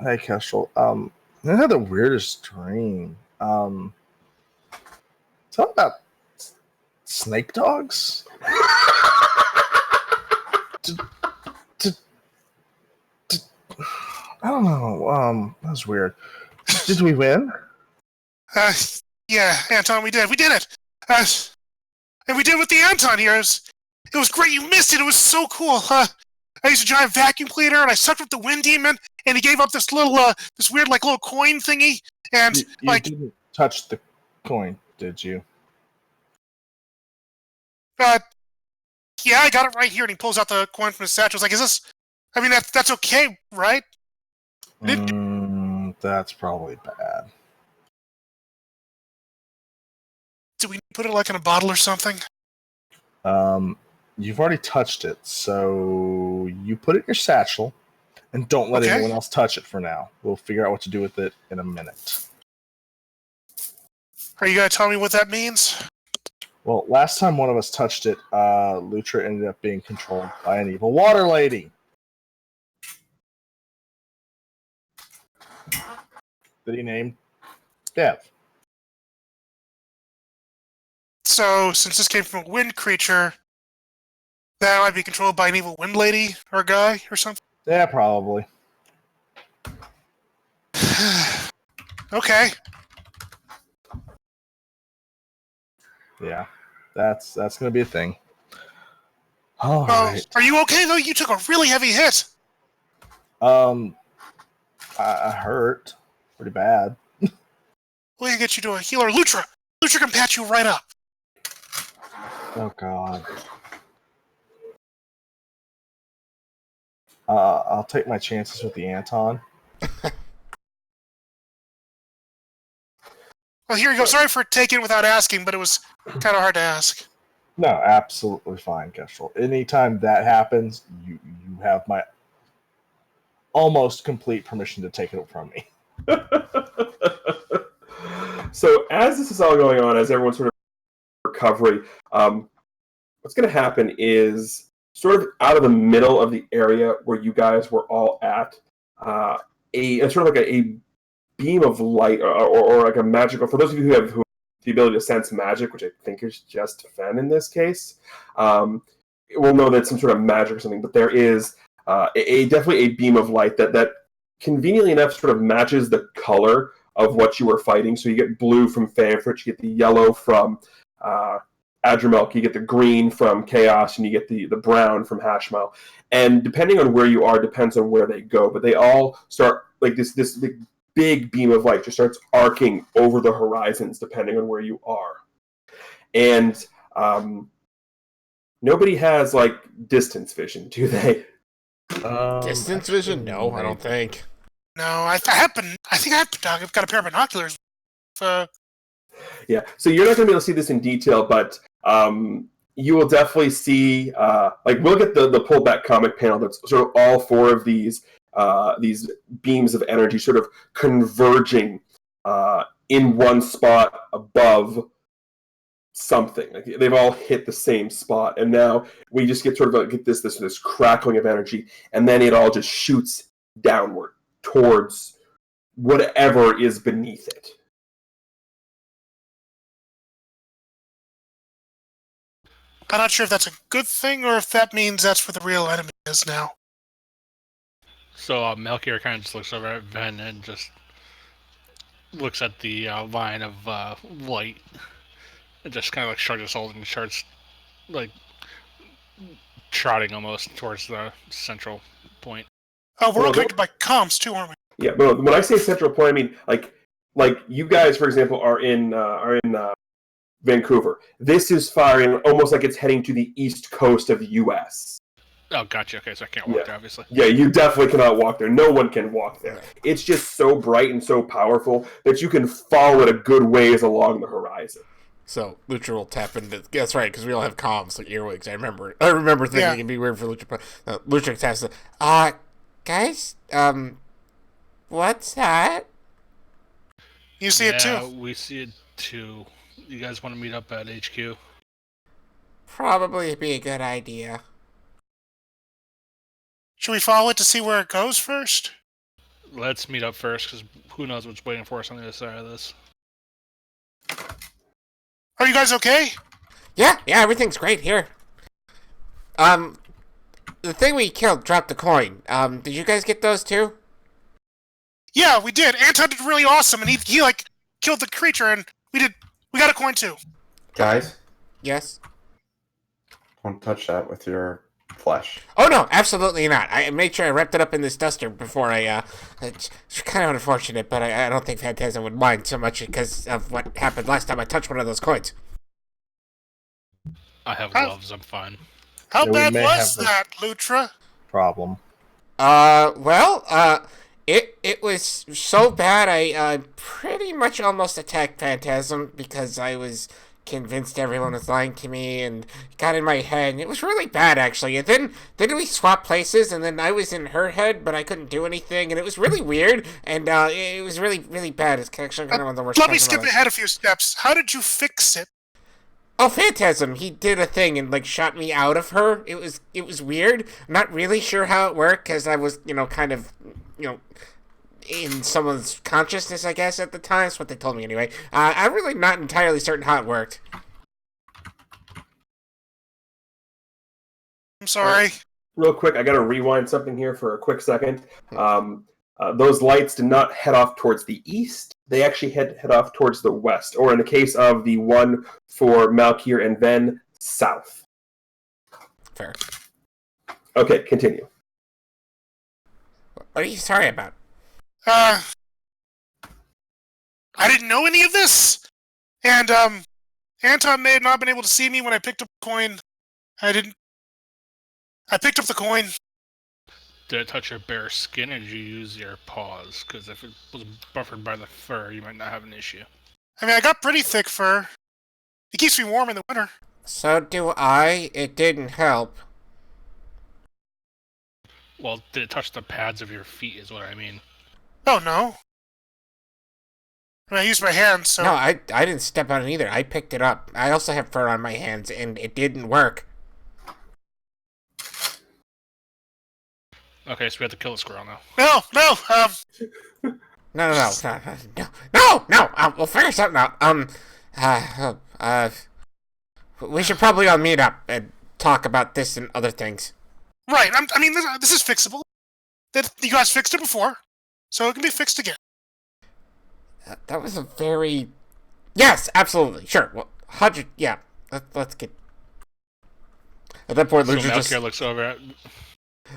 Hey, Kestrel. I had the weirdest dream. Something about snake dogs. I don't know. That was weird. Did we win?
Yeah, Anton, we did. We did it. And we did it with the Anton here. It was great. You missed it. It was so cool. I used a giant vacuum cleaner, and I sucked up the wind demon, and he gave up this little, this weird, little coin thingy. And
you didn't touch the coin, did you?
Yeah, I got it right here. And he pulls out the coin from his satchel. I was like, "Is this? I mean, that's okay, right?"
That's probably bad.
Do we put it in a bottle or something?
You've already touched it, so you put it in your satchel, and don't let anyone else touch it for now. We'll figure out what to do with it in a minute.
Are you gonna tell me what that means?
Well, last time one of us touched it, Lutra ended up being controlled by an evil water lady. That he named Dev.
So, since this came from a wind creature, that might be controlled by an evil wind lady or a guy or something?
Yeah, probably.
Okay.
Yeah, that's going to be a thing. All right.
Are you okay, though? You took a really heavy hit.
I hurt. pretty bad.
We can get you to a healer. Lutra! Lutra can patch you right up.
Oh god. I'll take my chances with the Anton.
Well, here you go. Sorry for taking it without asking, but it was kind of hard to ask.
No, absolutely fine, Kestrel. Anytime that happens, you have my almost complete permission to take it from me.
So as this is all going on, as everyone's sort of recovery, what's going to happen is sort of out of the middle of the area where you guys were all at, a sort of like a beam of light or like a magical. For those of you who have the ability to sense magic, which I think is just Fen in this case, we'll know that it's some sort of magic or something. But there is definitely a beam of light that conveniently enough sort of matches the color of what you were fighting. So you get blue from Fanfrit, you get the yellow from Adramilk, you get the green from Chaos, and you get the brown from Hashmal. And depending on where you are, depends on where they go. But they all start like this big beam of light just starts arcing over the horizons, depending on where you are. And nobody has like distance vision, do they?
Distance vision? No, I don't think.
No, I think I've got a pair of binoculars.
Yeah, so you're not going to be able to see this in detail, but you will definitely see, we'll get the pullback comic panel that's sort of all four of these beams of energy sort of converging in one spot above something. Like they've all hit the same spot, and now we just get sort of get this crackling of energy, and then it all just shoots downward towards whatever is beneath it.
I'm not sure if that's a good thing or if that means that's where the real enemy is now.
So Melchior kind of just looks over at Ven and just looks at the line of light and just kind of like shrugs his shoulders and starts like trotting almost towards the central point.
Oh, we're all connected by comms too, aren't we?
Yeah, but when I say central point, I mean like you guys, for example, are in Vancouver. This is firing almost like it's heading to the east coast of the U.S.
Oh, gotcha. Okay, so I can't walk there, obviously.
Yeah, you definitely cannot walk there. No one can walk there. It's just so bright and so powerful that you can follow it a good ways along the horizon.
So Lucha will tap into. That's right, because we all have comms, like earwigs. I remember thinking it'd be weird for Lucha, but Lucha taps the. Guys, what's that?
You see it too.
Yeah, we see it too. You guys want to meet up at HQ?
Probably be a good idea.
Should we follow it to see where it goes first?
Let's meet up first, because who knows what's waiting for us on the other side of this.
Are you guys okay?
Yeah, everything's great here. The thing we killed dropped the coin. Did you guys get those too?
Yeah, we did. Anton did really awesome, and he like killed the creature, and we got a coin too.
Guys,
Yes.
don't touch that with your flesh.
Oh no, absolutely not. I made sure I wrapped it up in this duster before it's kind of unfortunate, but I don't think Phantasm would mind so much because of what happened last time I touched one of those coins.
I have gloves, I'm fine.
How
Yeah, we
bad
may
was
have the-
that, Lutra?
Problem.
It was so bad I pretty much almost attacked Phantasm because I was convinced everyone was lying to me and got in my head. And it was really bad, actually. And then we swapped places, and then I was in her head, but I couldn't do anything, and it was really weird, and it was really, really bad. It's actually kind of one of the worst
Let me
times of my
skip
life.
ahead a few steps. How did you fix it?
Oh, Phantasm! He did a thing and like shot me out of her. It was weird. I'm not really sure how it worked because I was kind of in someone's consciousness, I guess, at the time. That's what they told me anyway. I'm really not entirely certain how it worked.
I'm sorry.
Real quick, I got to rewind something here for a quick second. Those lights did not head off towards the east. They actually head off towards the west, or in the case of the one for Malkir and Ven, south.
Fair.
Okay, continue.
What are you sorry about?
I didn't know any of this, and Anton may have not been able to see me when I picked up the coin. I picked up the coin.
Did it touch your bare skin, or did you use your paws? Because if it was buffered by the fur, you might not have an issue.
I mean, I got pretty thick fur. It keeps me warm in the winter.
So do I. It didn't help.
Well, did it touch the pads of your feet, is what I mean.
Oh, no. I mean, I used my hands, so...
No, I didn't step on it either. I picked it up. I also have fur on my hands, and it didn't work.
Okay, so we have to kill the squirrel now.
No. We'll figure something out. We should probably all meet up and talk about this and other things.
Right, I mean, this is fixable. You guys fixed it before, so it can be fixed again.
That was a very... Yes, absolutely, sure. Well, 100, yeah. Let's get... At that point, Lucha just...
looks over at...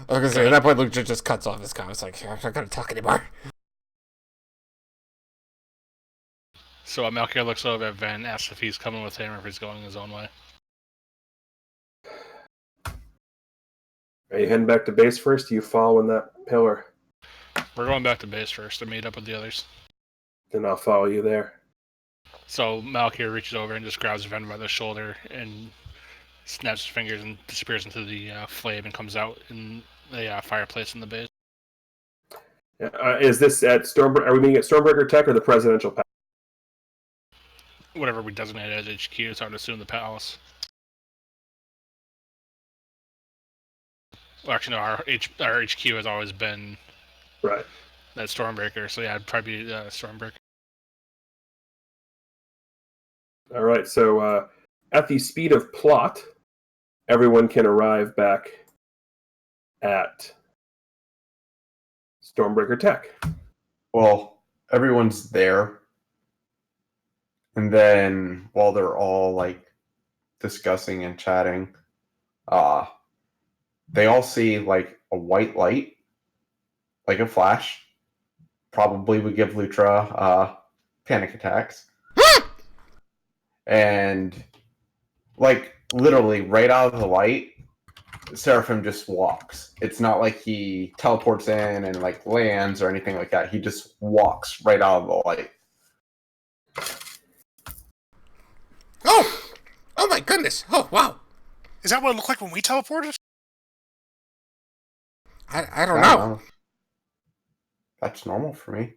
I was gonna say, at that point, Lucha just cuts off his comments. Like, I'm not gonna talk anymore.
So Malkier looks over at Ven, asks if he's coming with him or if he's going his own way.
Are you heading back to base first? Are you following that pillar?
We're going back to base first to meet up with the others.
Then I'll follow you there.
So Malkier reaches over and just grabs Ven by the shoulder and snaps his fingers and disappears into the flame and comes out in the fireplace in the base.
Is this at Stormbreaker? Are we meeting at Stormbreaker Tech or the Presidential Palace?
Whatever we designate as HQ, so I would assume the palace. Well, actually, no, our HQ has always been
right
at Stormbreaker, so yeah, it'd probably be Stormbreaker.
All right, so at the speed of plot, everyone can arrive back at Stormbreaker Tech.
Well, everyone's there. And then while they're all like discussing and chatting, they all see like a white light, like a flash. Probably would give Lutra panic attacks. And like literally right out of the light, Seraphim just walks. It's not like he teleports in and like lands or anything like that. He just walks right out of the light.
Oh my goodness! Oh wow!
Is that what it looked like when we teleported?
I don't know.
That's normal for me.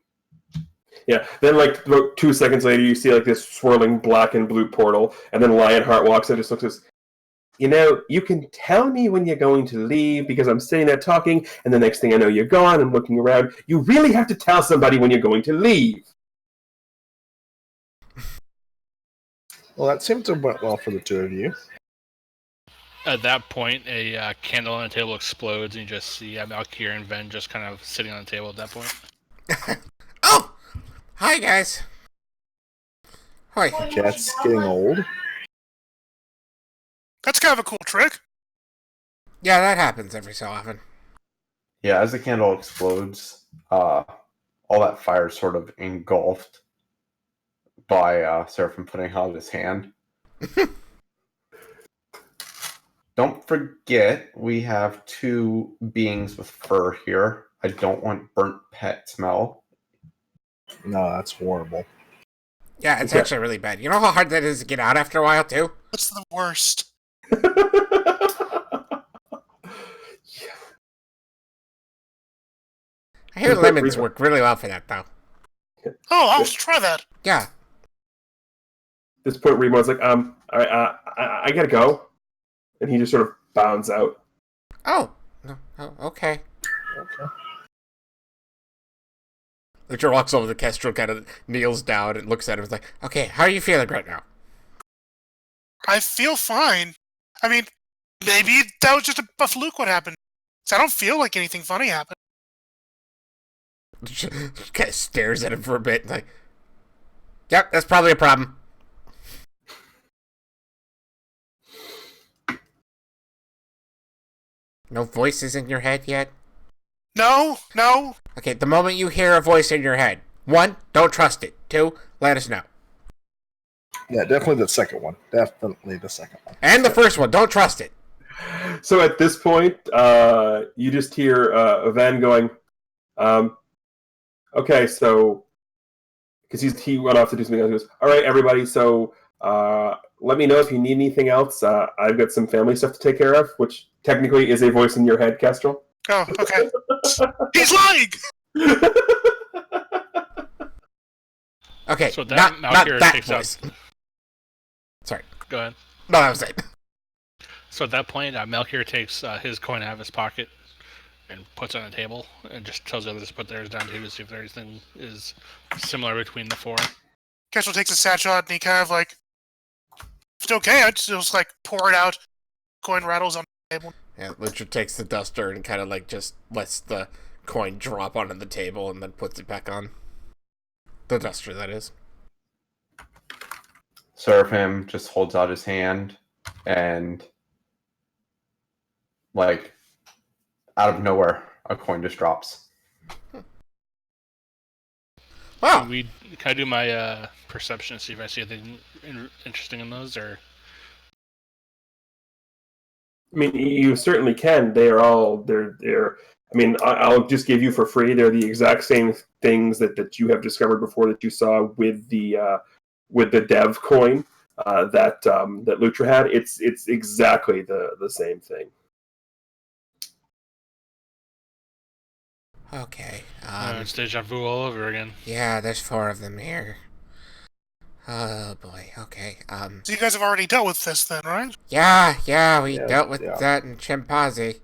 Yeah, then like about 2 seconds later, you see like this swirling black and blue portal, and then Lionheart walks in and just looks at us. You know, you can tell me when you're going to leave because I'm sitting there talking, and the next thing I know, you're gone. I'm looking around. You really have to tell somebody when you're going to leave.
Well, that seemed to have went well for the two of you.
At that point, a candle on the table explodes, and you just see Malkier and Ven just kind of sitting on the table at that point.
Oh! Hi, guys. Hi.
Jet's getting old.
That's kind of a cool trick.
Yeah, that happens every so often.
Yeah, as the candle explodes, all that fire is sort of engulfed by Seraphim putting out his hand. Don't forget, we have two beings with fur here. I don't want burnt pet smell.
No, that's horrible.
Yeah, it's actually really bad. You know how hard that is to get out after a while, too?
What's the worst?
I hear lemons work really well for that, though.
Oh, I'll try that.
Yeah.
At this point, Remo's like, I gotta go. And he just sort of bounds out.
Oh. No. Oh, okay.
Okay.
Victor walks over to Kestrel, kind of kneels down and looks at him and is like, okay, how are you feeling right now?
I feel fine. I mean, maybe that was just a fluke what happened. So I don't feel like anything funny happened.
Kind of stares at him for a bit, like, yep, that's probably a problem. No voices in your head yet?
No.
Okay, the moment you hear a voice in your head, 1, don't trust it. 2, let us know.
Yeah, definitely the second one. Definitely the second one.
And the first one. Don't trust it.
So at this point, you just hear Van going, okay, so, because he went off to do something else. He goes, all right, everybody, so let me know if you need anything else. I've got some family stuff to take care of, which technically is a voice in your head, Kestrel.
Oh, okay. He's lying!
Okay,
So
not
Malkir
that
takes
voice.
out.
Sorry.
Go ahead.
No, that was it.
So at that point, Malkir takes his coin out of his pocket and puts it on the table, and just tells the others to put theirs down too to see if anything is similar between the four.
Kestrel takes a satchel out and he kind of like, if it's okay, I'd just like pour it out. Coin rattles on the table.
Yeah, Lucha takes the duster and kind of like just lets the coin drop onto the table and then puts it back on. The duster, that is.
Seraphim just holds out his hand and, like, out of nowhere, a coin just drops.
Wow.
Can I do my perception to see if I see anything interesting in those, or?
I mean, you certainly can. They're. I mean, I'll just give you for free. They're the exact same things that you have discovered before that you saw with the dev coin that Lutra had. It's exactly the same thing.
Okay.
It's deja vu all over again.
Yeah, there's 4 of them here. Oh boy. Okay.
So you guys have already dealt with this then, right?
Yeah, we
Yeah,
dealt with
yeah.
that in Chimpanzee.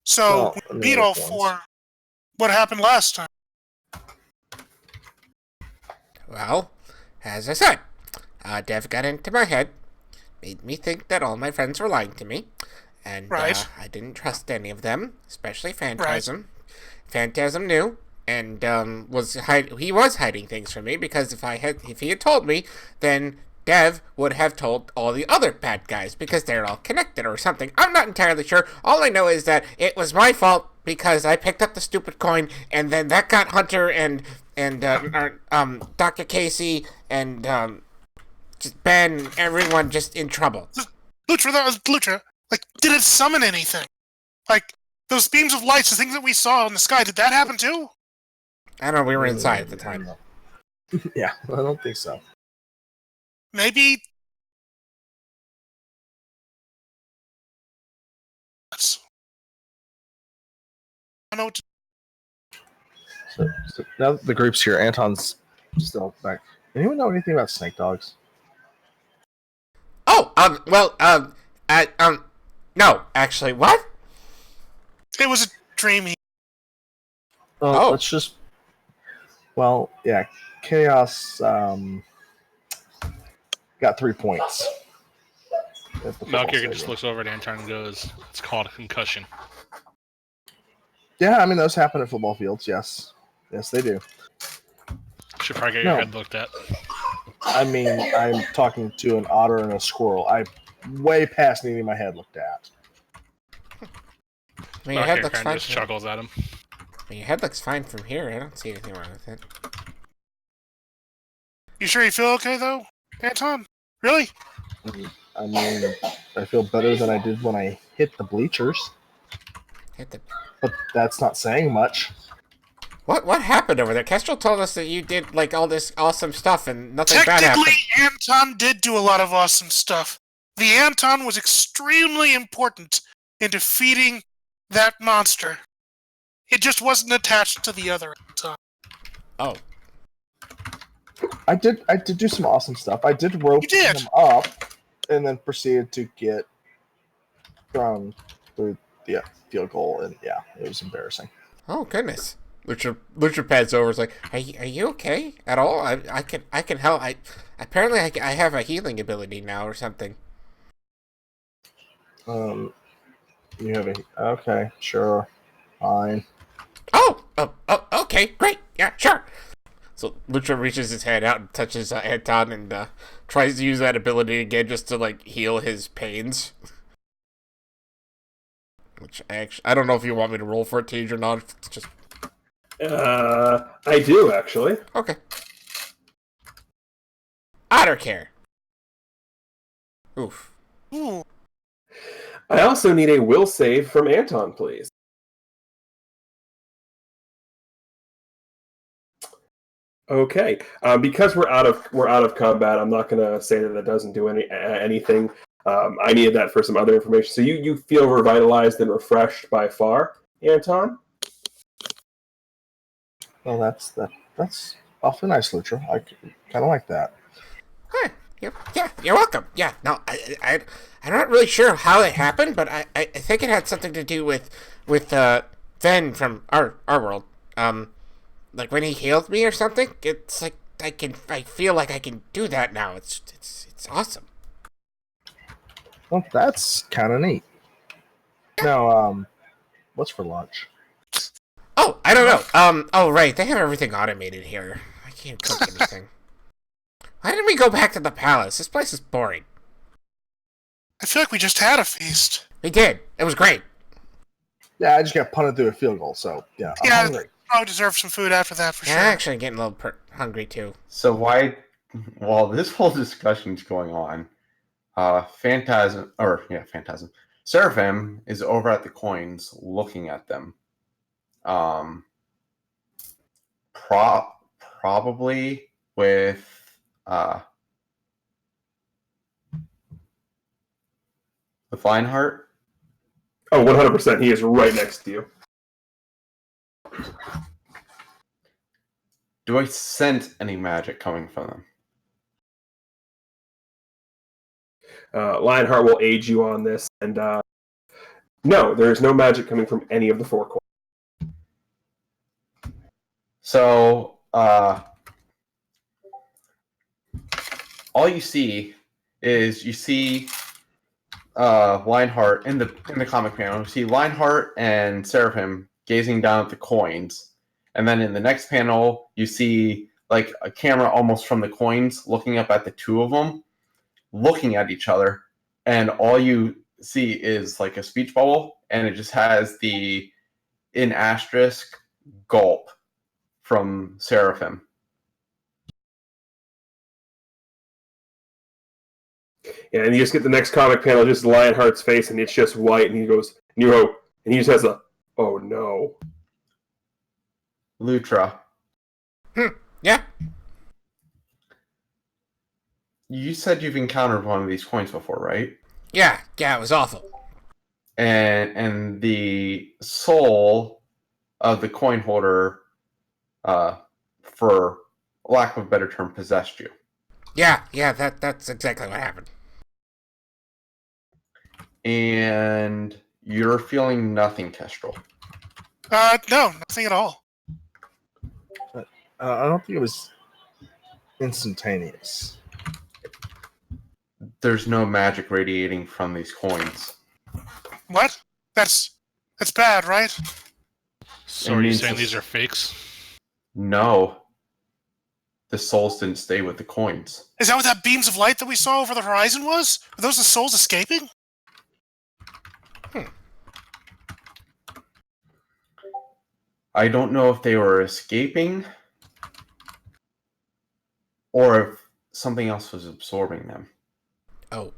So
Well,
we
I mean,
beat all
there's
4. What happened last time?
Well, as I said, Dev got into my head, made me think that all my friends were lying to me, and
Right.
I didn't trust any of them, especially Phantasm. Phantasm knew, and he was hiding things from me because if he had told me, then Dev would have told all the other bad guys because they're all connected or something. I'm not entirely sure. All I know is that it was my fault because I picked up the stupid coin, and then that got Hunter and Dr. Casey and just Ben, everyone just in trouble.
Lutra, that was Lutra. Like, did it summon anything? Like, those beams of lights, the things that we saw in the sky, did that happen too?
I don't know, we were inside at the time.
Yeah, I don't think so.
Maybe... I don't know what to...
So now that the group's here, Anton's still back. Anyone know anything about snake dogs?
Oh, no, actually, what?
It was a dream.
Well,
Oh.
let's just. Well, yeah, Chaos got 3 points. At the football
Malkir just
stadium.
looks over at Anton and goes, "It's called a concussion."
Yeah, I mean those happen at football fields. Yes, they do.
Should probably get
No.
your head looked at.
I mean, I'm talking to an otter and a squirrel. I'm way past needing my head looked at.
I mean, your head
Malkir
looks
kind of
fine.
just chuckles at him.
I mean, your head looks fine from here. I don't see anything wrong with it.
You sure you feel okay, though, Anton? Really?
I mean, I feel better than I did when I hit the bleachers,
Hit the...
but that's not saying much.
What happened over there? Kestrel told us that you did like all this awesome stuff and nothing bad happened.
Technically, Anton did do a lot of awesome stuff. The Anton was extremely important in defeating that monster. It just wasn't attached to the other Anton.
Oh,
I did do some awesome stuff. I did rope
You did.
him up, and then proceeded to get thrown through the field goal, and yeah, it was embarrassing.
oh goodness. Lucha pads over. Is like, are you okay at all? I can help. Apparently I have a healing ability now or something.
You have a okay, sure, fine.
Oh, okay, great, yeah, sure. So Lucha reaches his hand out and touches Anton and tries to use that ability again just to like heal his pains. Which I don't know if you want me to roll for it, Tej, or not. It's just
I do actually.
okay. Otter care. Oof.
Ooh.
I also need a will save from Anton, please. Okay, because we're out of combat, I'm not gonna say that it doesn't do anything. I needed that for some other information. So you feel revitalized and refreshed by far, Anton?
Well, that's awfully nice, Lutra. I kind of like that.
Huh. Yeah, you're welcome. Yeah, no, I'm not really sure how it happened, but I think it had something to do with Ven from our world. Like when he healed me or something. It's like I feel like I can do that now. It's awesome.
Well, that's kind of neat. Now, what's for lunch?
Oh, I don't know. Oh right, they have everything automated here. I can't cook anything. Why didn't we go back to the palace? This place is boring.
I feel like we just had a feast.
We did. It was great.
Yeah, I just got punted through a field goal, so yeah, I'm hungry.
I deserve some food after that for
Yeah,
sure.
I'm actually getting a little hungry too.
So while this whole discussion is going on, Phantasm, Seraphim is over at the coins looking at them. Probably with Lionheart.
Oh, 100%. He is right next to you.
Do I sense any magic coming from them?
Lionheart will aid you on this, and no, there is no magic coming from any of the four coins.
So, all you see is Lionheart in the comic panel. You see Lionheart and Seraphim gazing down at the coins, and then in the next panel, you see like a camera almost from the coins looking up at the two of them, looking at each other, and all you see is like a speech bubble, and it just has the in asterisk gulp from Seraphim.
Yeah, and you just get the next comic panel, just Lionheart's face, and it's just white, and he goes, New Hope, and he just has a, oh no.
Lutra,
Yeah.
you said you've encountered one of these coins before, right?
Yeah, it was awful.
And the soul of the coin holder, for lack of a better term, possessed you.
Yeah, that's exactly what happened.
And you're feeling nothing, Kestrel.
No, nothing at all.
I don't think it was instantaneous.
There's no magic radiating from these coins.
What? That's bad, right?
So
It
are you
means
saying
this-
these are fakes?
No. The souls didn't stay with the coins.
Is that what that beams of light that we saw over the horizon was? Were those the souls escaping?
I don't know if they were escaping or if something else was absorbing them.
Oh.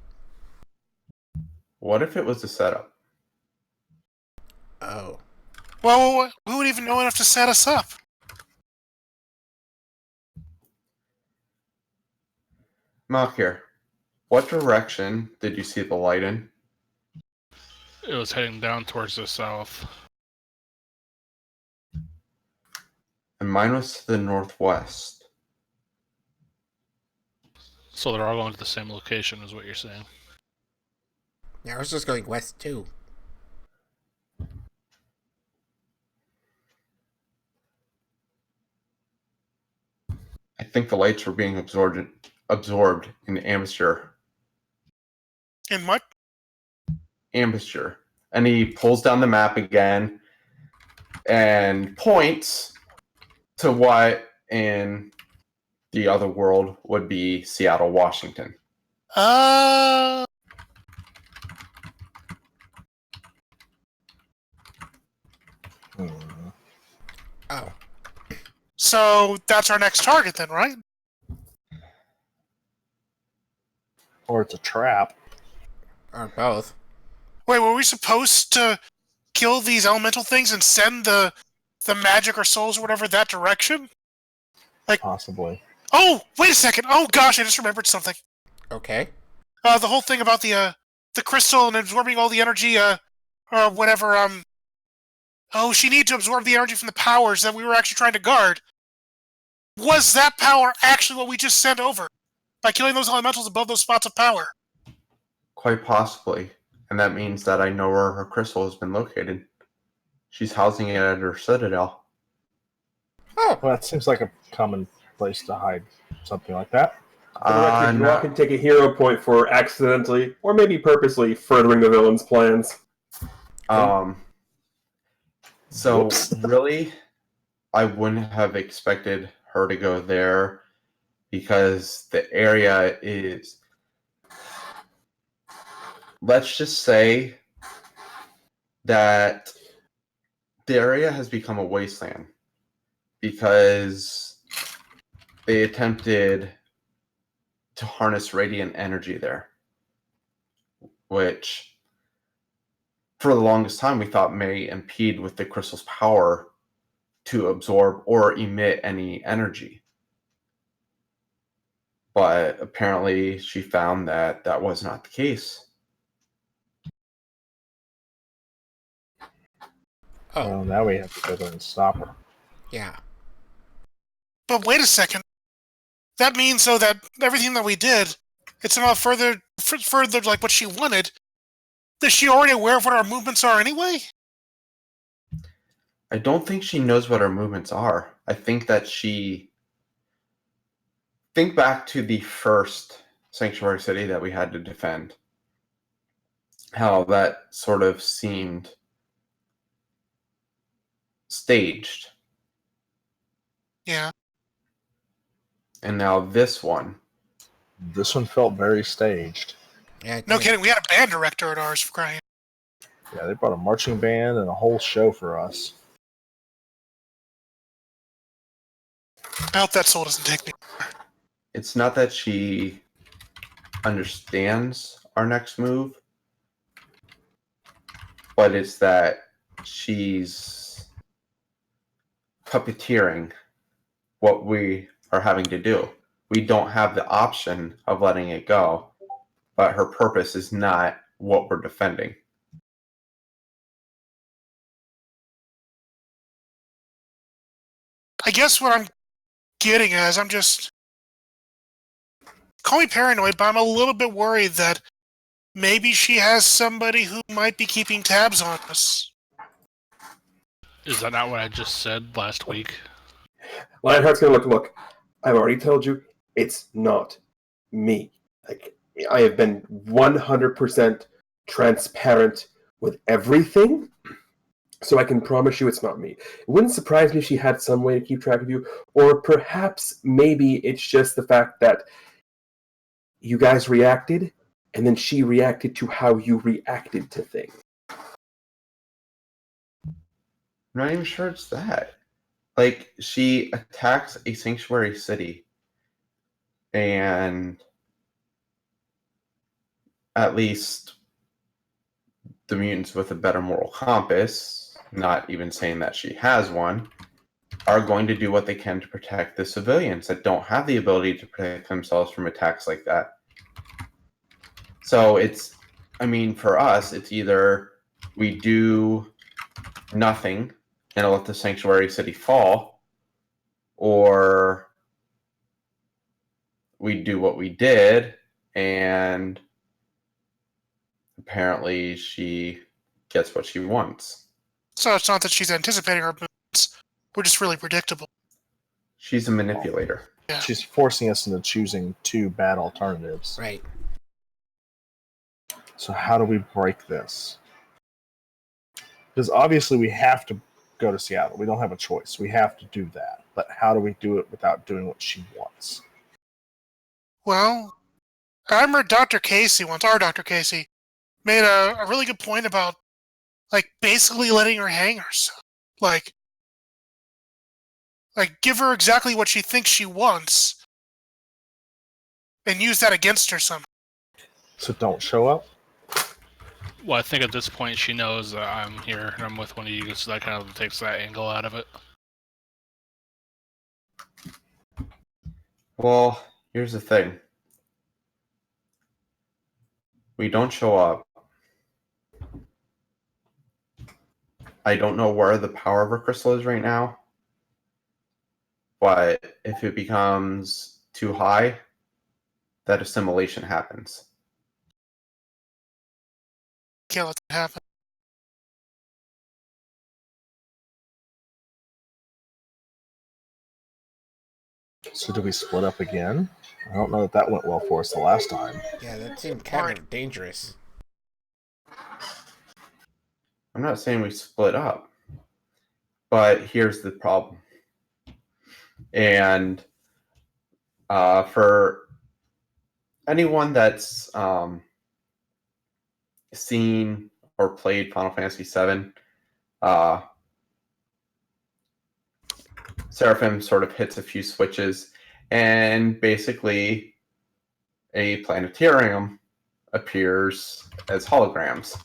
What if it was a setup?
Oh.
Well, who would even know enough to set us up?
Malkir, what direction did you see the light in?
It was heading down towards the south.
And mine was to the northwest.
So they're all going to the same location, is what you're saying.
Yeah, I was just going west too.
I think the lights were being absorbed in Ambassador.
In what?
Ambassador. And he pulls down the map again and points to what in the other world would be Seattle, Washington.
Oh.
So that's our next target then, right?
Or it's a trap.
Or both.
Wait, were we supposed to kill these elemental things and send the magic or souls or whatever that direction?
Possibly.
Oh, wait a second. Oh gosh, I just remembered something.
Okay.
The whole thing about the crystal and absorbing all the energy, or whatever. Oh, she needed to absorb the energy from the powers that we were actually trying to guard. Was that power actually what we just sent over by killing those elementals above those spots of power?
Quite possibly. And that means that I know where her crystal has been located. She's housing it at her citadel.
Oh.
Well, that seems like a common place to hide something like that.
For the record, you all
Not-
can take a hero point for accidentally, or maybe purposely, furthering the villain's plans.
So
Whoops.
really, I wouldn't have expected her to go there because the area is, let's just say that the area has become a wasteland because they attempted to harness radiant energy there, which for the longest time we thought may impede with the crystal's power to absorb or emit any energy. But apparently she found that that was not the case.
Oh.
Well, now we have to go there and stop her.
Yeah.
But wait a second. That means, though, that everything that we did, it's somehow further like what she wanted. Is she already aware of what our movements are anyway?
I don't think she knows what her movements are. I think that she... Think back to the first sanctuary city that we had to defend. How that sort of seemed staged.
Yeah.
And now this one.
This one felt very staged.
Yeah.
No kidding, we had a band director at ours for crying.
Yeah, they brought a marching band and a whole show for us.
I hope that soul doesn't take me.
It's not that she understands our next move, but it's that she's puppeteering what we are having to do. We don't have the option of letting it go, but her purpose is not what we're defending.
I guess what I'm getting at is I'm just... Call me paranoid, but I'm a little bit worried that maybe she has somebody who might be keeping tabs on us.
Is that not what I just said last week?
Lionheart's gonna look, I've already told you, it's not me. Like, I have been 100% transparent with everything, so I can promise you it's not me. It wouldn't surprise me if she had some way to keep track of you, or perhaps maybe it's just the fact that you guys reacted, and then she reacted to how you reacted to things.
I'm not even sure it's that. Like, she attacks a sanctuary city, and at least the mutants with a better moral compass, not even saying that she has one, are going to do what they can to protect the civilians that don't have the ability to protect themselves from attacks like that. So it's, I mean, for us, it's either we do nothing and let the sanctuary city fall, or we do what we did, and apparently she gets what she wants.
So it's not that she's anticipating our movements. We're just really predictable.
She's a manipulator.
Yeah.
She's forcing us into choosing two bad alternatives.
Right.
So how do we break this? Because obviously we have to go to Seattle. We don't have a choice. We have to do that. But how do we do it without doing what she wants?
Well, I remember Dr. Casey once, our Dr. Casey, made a really good point about, like, basically letting her hang herself. Like, give her exactly what she thinks she wants, and use that against her somehow.
So don't show up.
Well, I think at this point she knows that I'm here and I'm with one of you, so that kind of takes that angle out of it.
Well, here's the thing. We don't show up. I don't know where the power of her crystal is right now. But if it becomes too high, that assimilation happens.
Can't let that happen.
So do we split up again? I don't know that went well for us the last time.
Yeah, that seemed kind of dangerous.
I'm not saying we split up, but here's the problem. And for anyone that's seen or played Final Fantasy VII, Seraphim sort of hits a few switches, and basically a planetarium appears as holograms.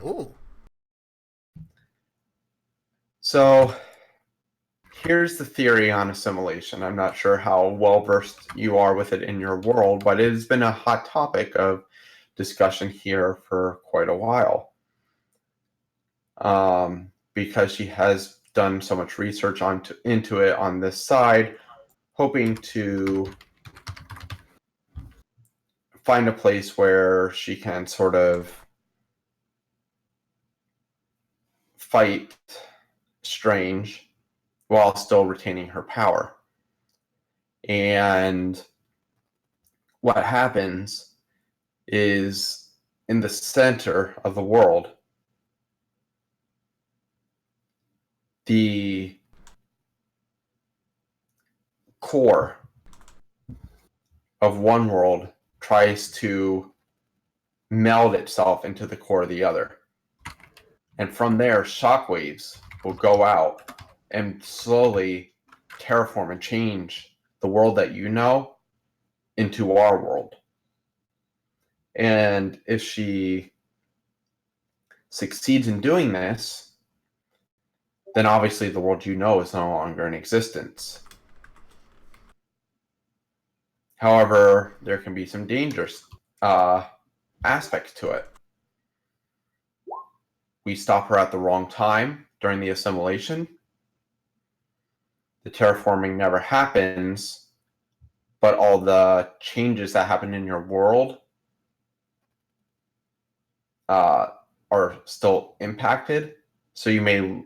Ooh.
So here's the theory on assimilation. I'm not sure how well versed you are with it in your world, but it has been a hot topic of discussion here for quite a while. Because she has done so much research into it on this side, hoping to find a place where she can sort of fight Strange while still retaining her power. And what happens is in the center of the world, the core of one world tries to meld itself into the core of the other. And from there, shockwaves will go out and slowly terraform and change the world that you know into our world. And if she succeeds in doing this, then obviously the world you know is no longer in existence. However, there can be some dangerous aspects to it. We stop her at the wrong time during the assimilation. The terraforming never happens, but all the changes that happen in your world are still impacted. So you may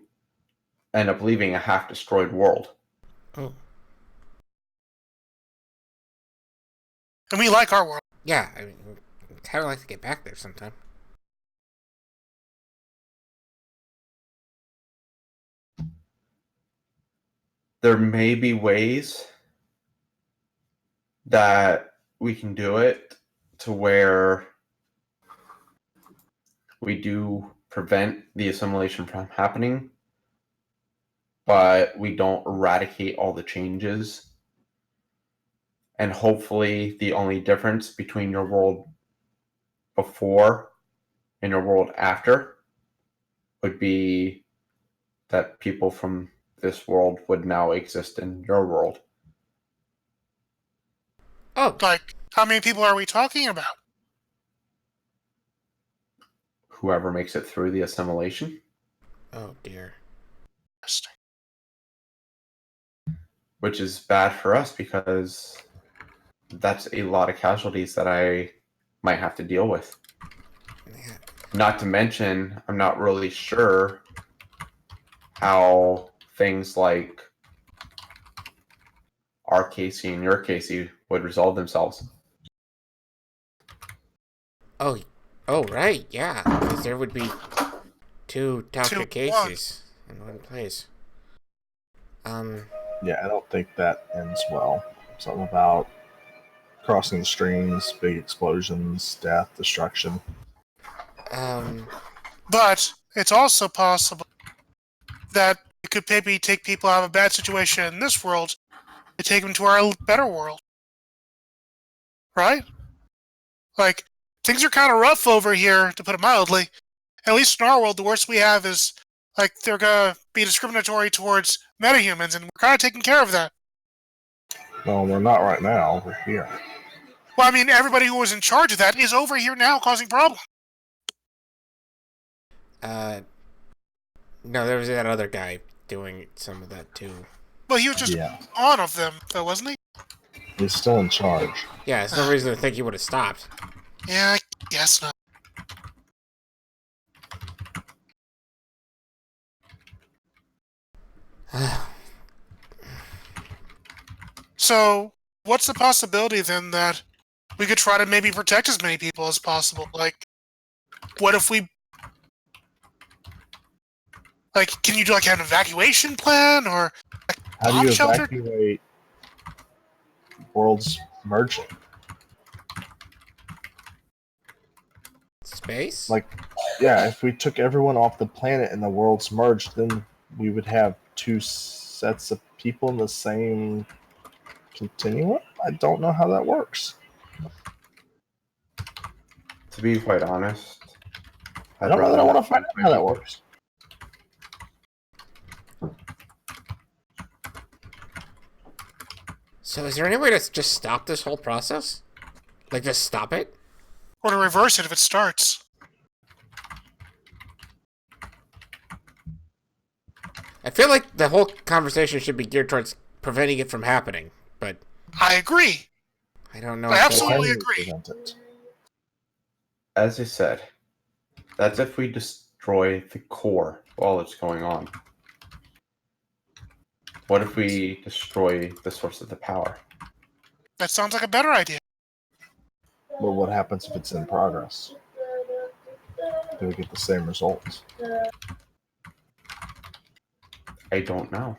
end up leaving a half-destroyed world.
Oh.
And we like our world.
Yeah, I mean, I'd kind of like to get back there sometime.
There may be ways that we can do it to where we do prevent the assimilation from happening, but we don't eradicate all the changes. And hopefully the only difference between your world before and your world after would be that people from this world would now exist in your world.
Oh,
Like, how many people are we talking about?
Whoever makes it through the assimilation,
oh dear.
Interesting.
which is bad for us because that's a lot of casualties that I might have to deal with.
Yeah.
Not to mention, I'm not really sure how things like our Casey and your Casey would resolve themselves.
Oh, right, yeah. Because there would be two Dr.
Two,
Cases in one place.
Yeah, I don't think that ends well. Something about crossing the streams, big explosions, death, destruction.
But it's also possible that we could maybe take people out of a bad situation in this world and take them to our better world. Right? Like, things are kind of rough over here, to put it mildly. At least in our world, the worst we have is, like, they're gonna be discriminatory towards metahumans, and we're kind of taking care of that.
No, we're not right now. We're here.
Well, I mean, everybody who was in charge of that is over here now causing problems.
No, there was that other guy doing some of that too.
Well, he was just one of them, though, wasn't he?
He's still in charge.
Yeah, there's no reason to think he would have stopped.
Yeah, I guess not. So, what's the possibility then that we could try to maybe protect as many people as possible? Like, what if we... Like, can you do like an evacuation plan or a
How do
bomb
you
shelter?
evacuate worlds merging?
Space?
Like, yeah, if we took everyone off the planet and the worlds merged, then we would have two sets of people in the same continuum? I don't know how that works.
To be quite honest,
I don't really want to find out how that works.
So is there any way to just stop this whole process? Like, just stop it?
Or to reverse it if it starts?
I feel like the whole conversation should be geared towards preventing it from happening, but
I agree.
I don't know.
I
if
absolutely
How do we
agree.
prevent it?
As I said, that's if we destroy the core while it's going on. What if we destroy the source of the power?
That sounds like a better idea.
Well, what happens if it's in progress? Do we get the same results?
I don't know.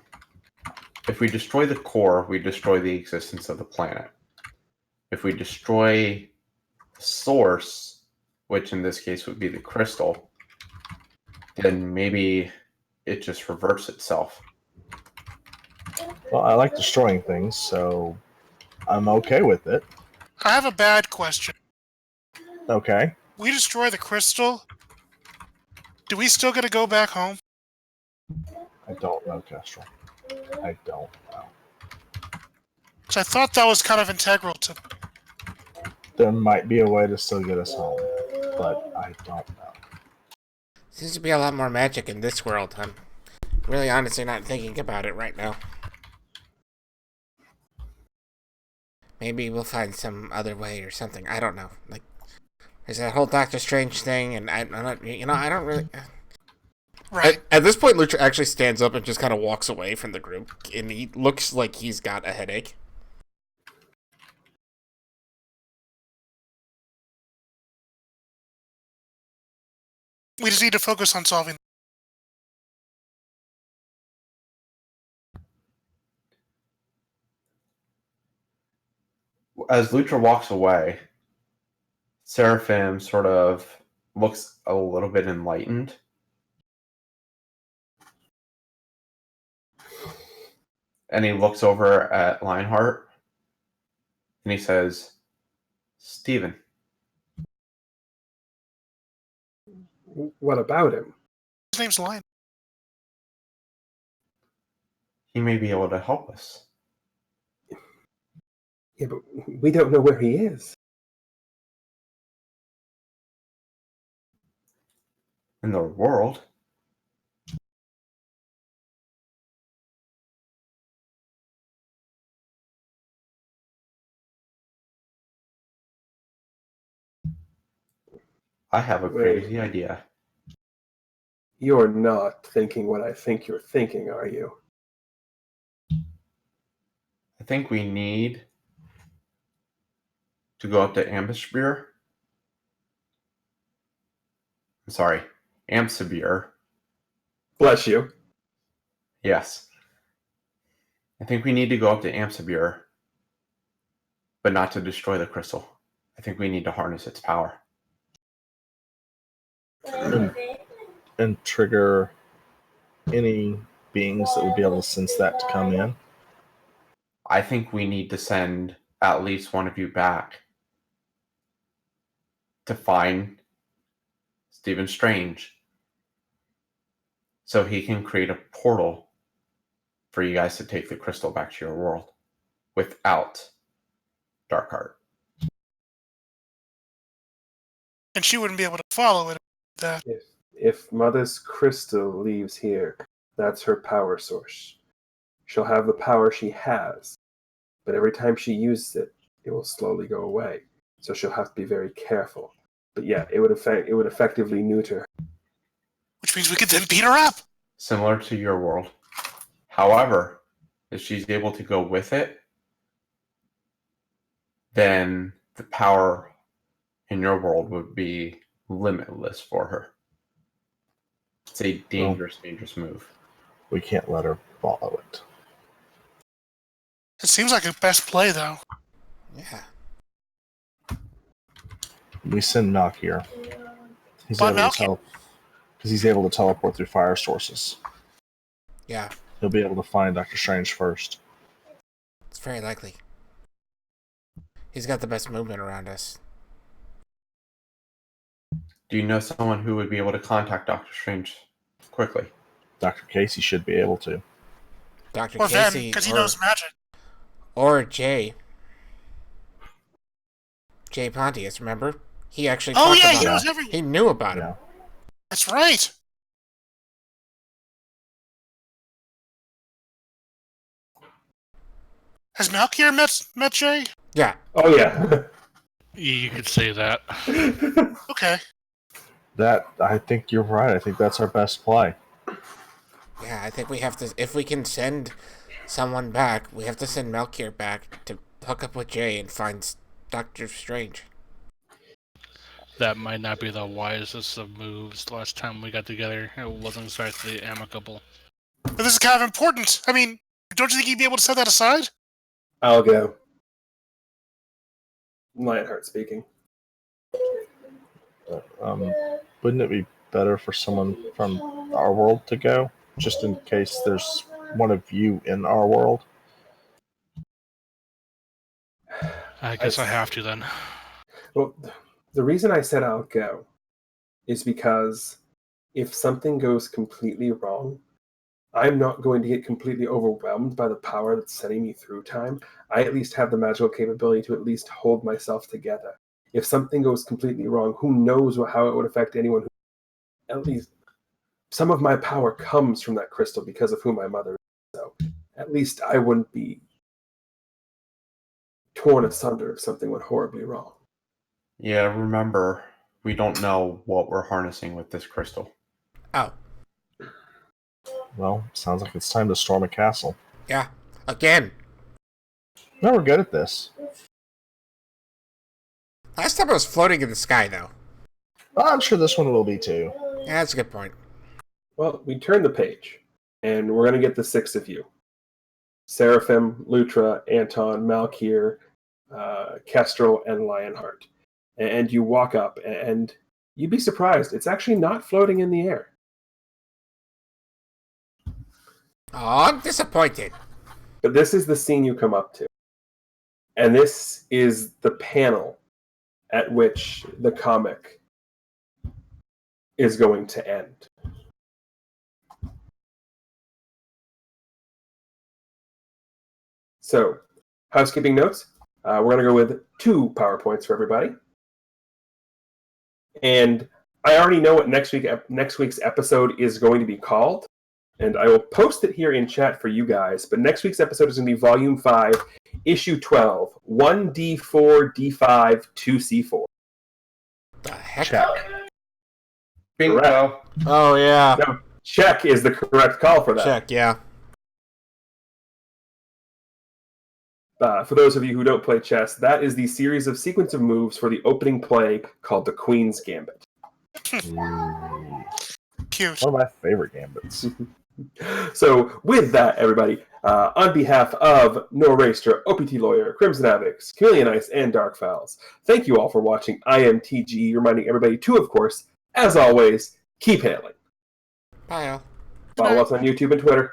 If we destroy the core, we destroy the existence of the planet. If we destroy the source, which in this case would be the crystal, then maybe it just reverts itself.
Well, I like destroying things, so I'm okay with it.
I have a bad question.
Okay.
We destroy the crystal. Do we still get to go back home?
I don't know, Kestrel. I don't know.
So I thought that was kind of integral to...
There might be a way to still get us home, but I don't know.
seems to be a lot more magic in this world. I'm really honestly not thinking about it right now. Maybe we'll find some other way or something. I don't know. Like, there's that whole Doctor Strange thing, and I'm not, I don't really...
Right.
At this point, Lucha actually stands up and just kind of walks away from the group, and he looks like he's got a headache.
We just need to focus on solving...
As Lucha walks away, Seraphim sort of looks a little bit enlightened. And he looks over at Lionheart and he says, Steven.
What about him?
His name's Lion.
He may be able to help us.
Yeah, but we don't know where he is.
In the world. I have a crazy idea.
You're not thinking what I think you're thinking, are you?
I think we need to go up to Amphibir. I'm sorry, Amphibir.
Bless you.
Yes. I think we need to go up to Amphibir, but not to destroy the crystal. I think we need to harness its power.
And trigger any beings that would be able to sense that to come in.
I think we need to send at least one of you back to find Stephen Strange so he can create a portal for you guys to take the crystal back to your world without Darkheart.
And she wouldn't be able to follow it. That.
If Mother's crystal leaves here, that's her power source. She'll have the power she has, but every time she uses it, it will slowly go away. So she'll have to be very careful. But yeah, it would effectively neuter her.
Which means we could then beat her up.
Similar to your world. However, if she's able to go with it, then the power in your world would be limitless for her. It's a dangerous move.
We can't let her follow it.
It seems like a best play, though.
Yeah.
We send Malk here. He's
Why
able
Malk?
to tell because he's able to teleport through fire sources.
Yeah.
He'll be able to find Doctor Strange first.
It's very likely. He's got the best movement around us.
Do you know someone who would be able to contact Doctor Strange quickly?
Dr. Casey should be able to.
Dr.
Or Ven,
Casey
because he knows magic.
or Jay. Jay Pontius, remember? He actually
Oh,
talked
yeah,
about
he
it.
knows everything.
He knew about him.
Yeah.
That's right. Has Malkier met Jay?
Yeah.
Oh yeah.
You could say that.
Okay.
That I think you're right. I think that's our best play.
Yeah, I think we have to... If we can send someone back, we have to send Malkier back to hook up with Jay and find Doctor Strange.
That might not be the wisest of moves. Last time we got together, it wasn't exactly amicable.
But this is kind of important. I mean, don't you think you'd be able to set that aside?
I'll go. Lionheart speaking.
Wouldn't it be better for someone from our world to go, just in case there's one of you in our world?
I guess I have to then.
Well, the reason I said I'll go is because if something goes completely wrong, I'm not going to get completely overwhelmed by the power that's setting me through time. I at least have the magical capability to at least hold myself together. If something goes completely wrong, who knows how it would affect anyone? At least some of my power comes from that crystal because of who my mother is. So at least I wouldn't be torn asunder if something went horribly wrong.
Yeah, remember, we don't know what we're harnessing with this crystal.
Oh.
Well, sounds like it's time to storm a castle.
Yeah. Again.
No, we're good at this.
Last time I was floating in the sky, though.
Well, I'm sure this one will be too.
Yeah, that's a good point.
Well, we turn the page, and we're going to get the six of you. Seraphim, Lutra, Anton, Malkier, Kestrel, and Lionheart. And you walk up, and you'd be surprised. It's actually not floating in the air.
Oh, I'm disappointed.
But this is the scene you come up to. And this is the panel at which the comic is going to end. So, housekeeping notes. We're going to go with 2 PowerPoints for everybody. And I already know what next week's episode is going to be called. And I will post it here in chat for you guys. But next week's episode is going to be Volume 5, Issue 12, 1D4, D5, 2C4.
The heck?
Check.
Bingo!
Oh, yeah.
No, check is the correct call for that.
Check, yeah.
For those of you who don't play chess, that is the series of sequence of moves for the opening play called the Queen's Gambit.
Ooh.
Cute.
One of my favorite gambits.
So, with that, everybody, on behalf of Noah Raystra, OPT Lawyer, Crimson Avix, Chameleon Ice, and Dark Fowls, thank you all for watching IMTG, reminding everybody to, of course, as always, keep hailing.
Bye, all.
Follow us on YouTube and Twitter.